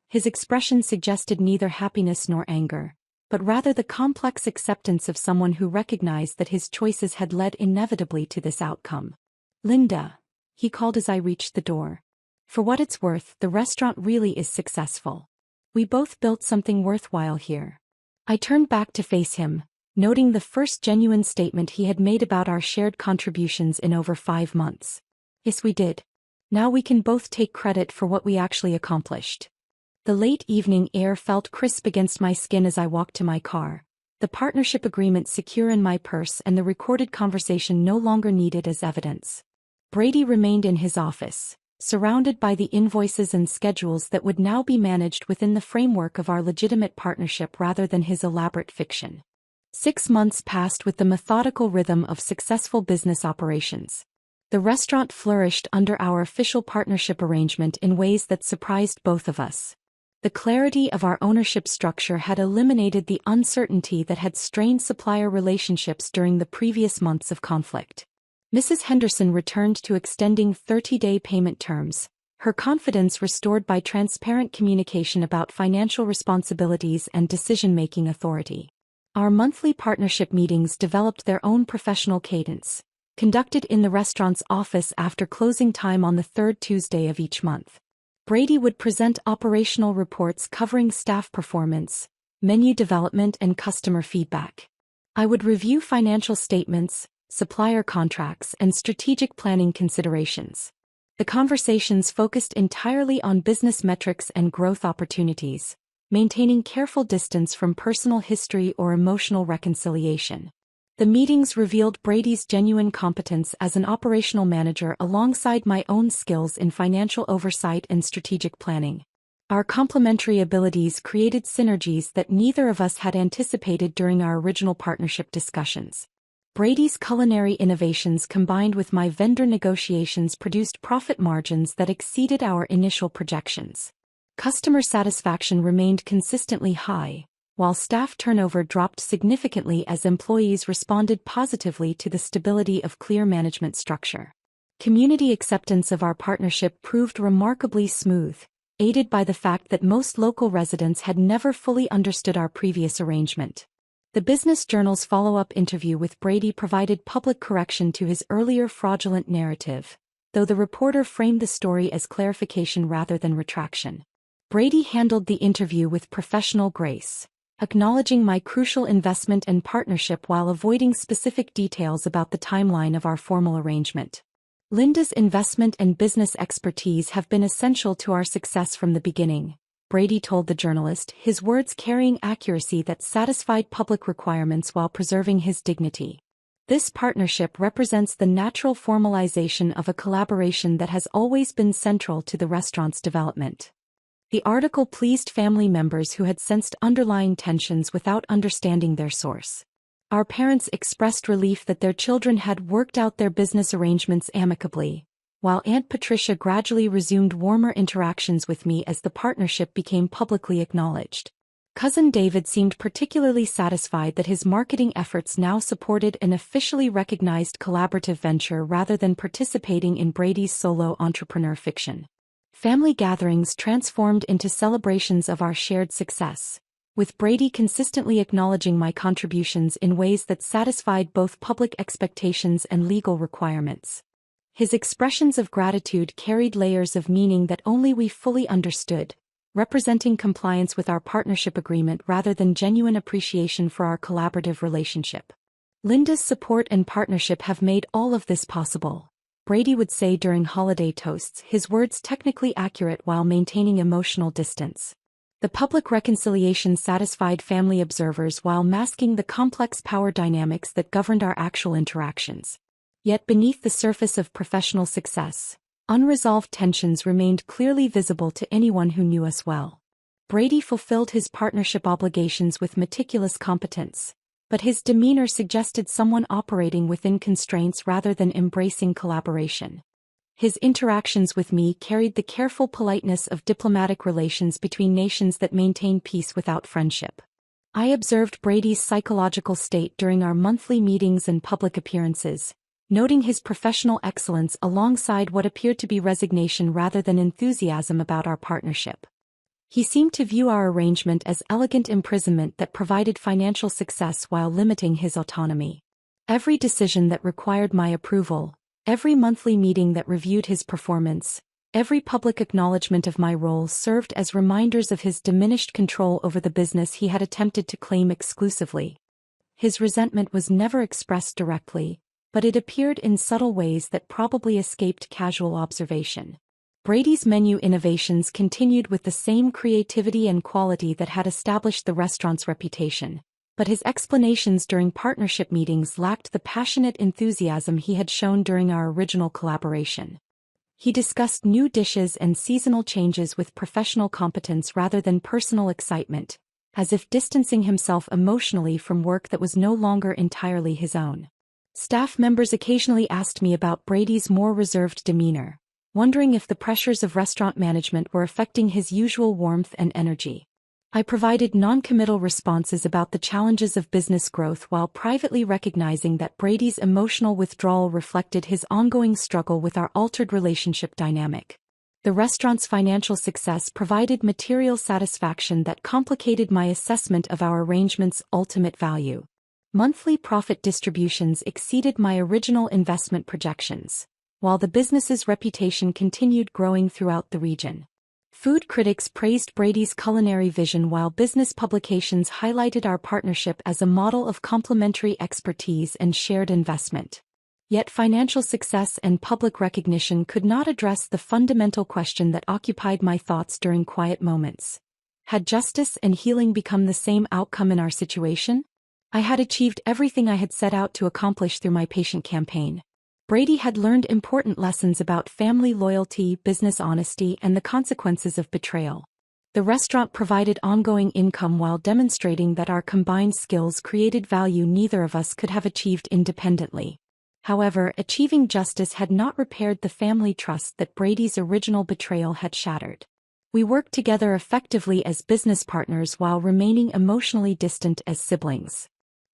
His expression suggested neither happiness nor anger, but rather the complex acceptance of someone who recognized that his choices had led inevitably to this outcome. "Linda," he called as I reached the door. "For what it's worth, the restaurant really is successful. We both built something worthwhile here." I turned back to face him, noting the first genuine statement he had made about our shared contributions in over 5 months. "Yes, we did. Now we can both take credit for what we actually accomplished." The late evening air felt crisp against my skin as I walked to my car, the partnership agreement secure in my purse and the recorded conversation no longer needed as evidence. Brady remained in his office, surrounded by the invoices and schedules that would now be managed within the framework of our legitimate partnership rather than his elaborate fiction. 6 months passed with the methodical rhythm of successful business operations. The restaurant flourished under our official partnership arrangement in ways that surprised both of us. The clarity of our ownership structure had eliminated the uncertainty that had strained supplier relationships during the previous months of conflict. Mrs. Henderson returned to extending 30-day payment terms, her confidence restored by transparent communication about financial responsibilities and decision-making authority. Our monthly partnership meetings developed their own professional cadence, conducted in the restaurant's office after closing time on the 3rd Tuesday of each month. Brady would present operational reports covering staff performance, menu development, and customer feedback. I would review financial statements, supplier contracts, and strategic planning considerations. The conversations focused entirely on business metrics and growth opportunities, maintaining careful distance from personal history or emotional reconciliation. The meetings revealed Brady's genuine competence as an operational manager alongside my own skills in financial oversight and strategic planning. Our complementary abilities created synergies that neither of us had anticipated during our original partnership discussions. Brady's culinary innovations combined with my vendor negotiations produced profit margins that exceeded our initial projections. Customer satisfaction remained consistently high, while staff turnover dropped significantly as employees responded positively to the stability of clear management structure. Community acceptance of our partnership proved remarkably smooth, aided by the fact that most local residents had never fully understood our previous arrangement. The Business Journal's follow-up interview with Brady provided public correction to his earlier fraudulent narrative, though the reporter framed the story as clarification rather than retraction. Brady handled the interview with professional grace, acknowledging my crucial investment and partnership while avoiding specific details about the timeline of our formal arrangement. "Linda's investment and business expertise have been essential to our success from the beginning," Brady told the journalist, his words carrying accuracy that satisfied public requirements while preserving his dignity. "This partnership represents the natural formalization of a collaboration that has always been central to the restaurant's development." The article pleased family members who had sensed underlying tensions without understanding their source. Our parents expressed relief that their children had worked out their business arrangements amicably, while Aunt Patricia gradually resumed warmer interactions with me as the partnership became publicly acknowledged. Cousin David seemed particularly satisfied that his marketing efforts now supported an officially recognized collaborative venture rather than participating in Brady's solo entrepreneur fiction. Family gatherings transformed into celebrations of our shared success, with Brady consistently acknowledging my contributions in ways that satisfied both public expectations and legal requirements. His expressions of gratitude carried layers of meaning that only we fully understood, representing compliance with our partnership agreement rather than genuine appreciation for our collaborative relationship. Linda's support and partnership have made all of this possible, Brady would say during holiday toasts, his words technically accurate while maintaining emotional distance. The public reconciliation satisfied family observers while masking the complex power dynamics that governed our actual interactions. Yet beneath the surface of professional success, unresolved tensions remained clearly visible to anyone who knew us well. Brady fulfilled his partnership obligations with meticulous competence, but his demeanor suggested someone operating within constraints rather than embracing collaboration. His interactions with me carried the careful politeness of diplomatic relations between nations that maintain peace without friendship. I observed Brady's psychological state during our monthly meetings and public appearances, noting his professional excellence alongside what appeared to be resignation rather than enthusiasm about our partnership. He seemed to view our arrangement as elegant imprisonment that provided financial success while limiting his autonomy. Every decision that required my approval, every monthly meeting that reviewed his performance, every public acknowledgement of my role served as reminders of his diminished control over the business he had attempted to claim exclusively. His resentment was never expressed directly, but it appeared in subtle ways that probably escaped casual observation. Brady's menu innovations continued with the same creativity and quality that had established the restaurant's reputation, but his explanations during partnership meetings lacked the passionate enthusiasm he had shown during our original collaboration. He discussed new dishes and seasonal changes with professional competence rather than personal excitement, as if distancing himself emotionally from work that was no longer entirely his own. Staff members occasionally asked me about Brady's more reserved demeanor, wondering if the pressures of restaurant management were affecting his usual warmth and energy. I provided non-committal responses about the challenges of business growth while privately recognizing that Brady's emotional withdrawal reflected his ongoing struggle with our altered relationship dynamic. The restaurant's financial success provided material satisfaction that complicated my assessment of our arrangement's ultimate value. Monthly profit distributions exceeded my original investment projections, while the business's reputation continued growing throughout the region. Food critics praised Brady's culinary vision while business publications highlighted our partnership as a model of complementary expertise and shared investment. Yet financial success and public recognition could not address the fundamental question that occupied my thoughts during quiet moments. Had justice and healing become the same outcome in our situation? I had achieved everything I had set out to accomplish through my patient campaign. Brady had learned important lessons about family loyalty, business honesty, and the consequences of betrayal. The restaurant provided ongoing income while demonstrating that our combined skills created value neither of us could have achieved independently. However, achieving justice had not repaired the family trust that Brady's original betrayal had shattered. We worked together effectively as business partners while remaining emotionally distant as siblings.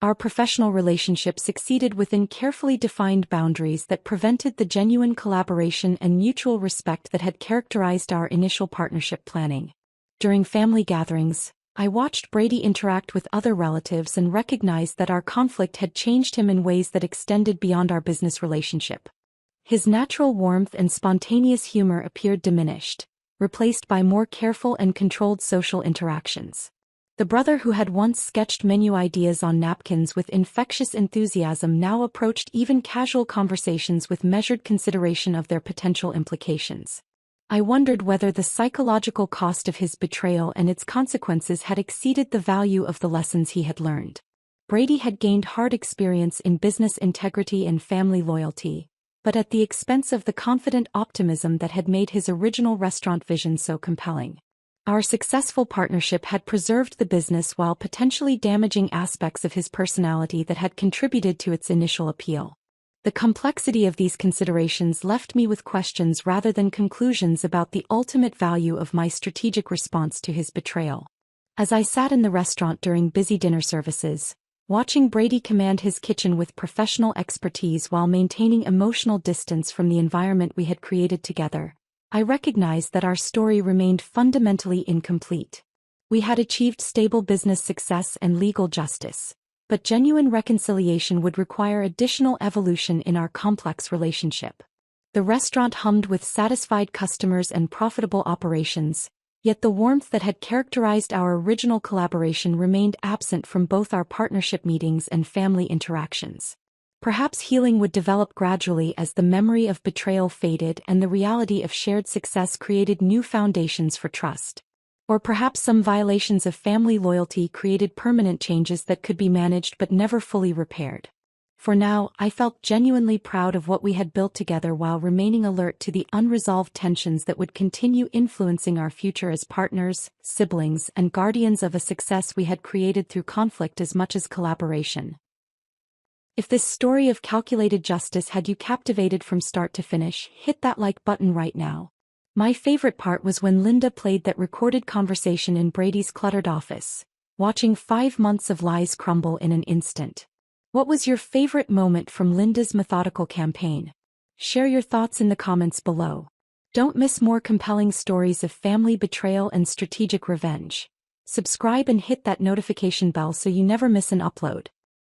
Our professional relationship succeeded within carefully defined boundaries that prevented the genuine collaboration and mutual respect that had characterized our initial partnership planning. During family gatherings, I watched Brady interact with other relatives and recognized that our conflict had changed him in ways that extended beyond our business relationship. His natural warmth and spontaneous humor appeared diminished, replaced by more careful and controlled social interactions. The brother who had once sketched menu ideas on napkins with infectious enthusiasm now approached even casual conversations with measured consideration of their potential implications. I wondered whether the psychological cost of his betrayal and its consequences had exceeded the value of the lessons he had learned. Brady had gained hard experience in business integrity and family loyalty, but at the expense of the confident optimism that had made his original restaurant vision so compelling. Our successful partnership had preserved the business while potentially damaging aspects of his personality that had contributed to its initial appeal. The complexity of these considerations left me with questions rather than conclusions about the ultimate value of my strategic response to his betrayal. As I sat in the restaurant during busy dinner services, watching Brady command his kitchen with professional expertise while maintaining emotional distance from the environment we had created together, I recognized that our story remained fundamentally incomplete. We had achieved stable business success and legal justice, but genuine reconciliation would require additional evolution in our complex relationship. The restaurant hummed with satisfied customers and profitable operations, yet the warmth that had characterized our original collaboration remained absent from both our partnership meetings and family interactions. Perhaps healing would develop gradually as the memory of betrayal faded and the reality of shared success created new foundations for trust. Or perhaps some violations of family loyalty created permanent changes that could be managed but never fully repaired. For now, I felt genuinely proud of what we had built together while remaining alert to the unresolved tensions that would continue influencing our future as partners, siblings, and guardians of a success we had created through conflict as much as collaboration. If this story of calculated justice had you captivated from start to finish, hit that like button right now. My favorite part was when Linda played that recorded conversation in Brady's cluttered office, watching 5 months of lies crumble in an instant. What was your favorite moment from Linda's methodical campaign? Share your thoughts in the comments below. Don't miss more compelling stories of family betrayal and strategic revenge. Subscribe and hit that notification bell so you never miss an upload.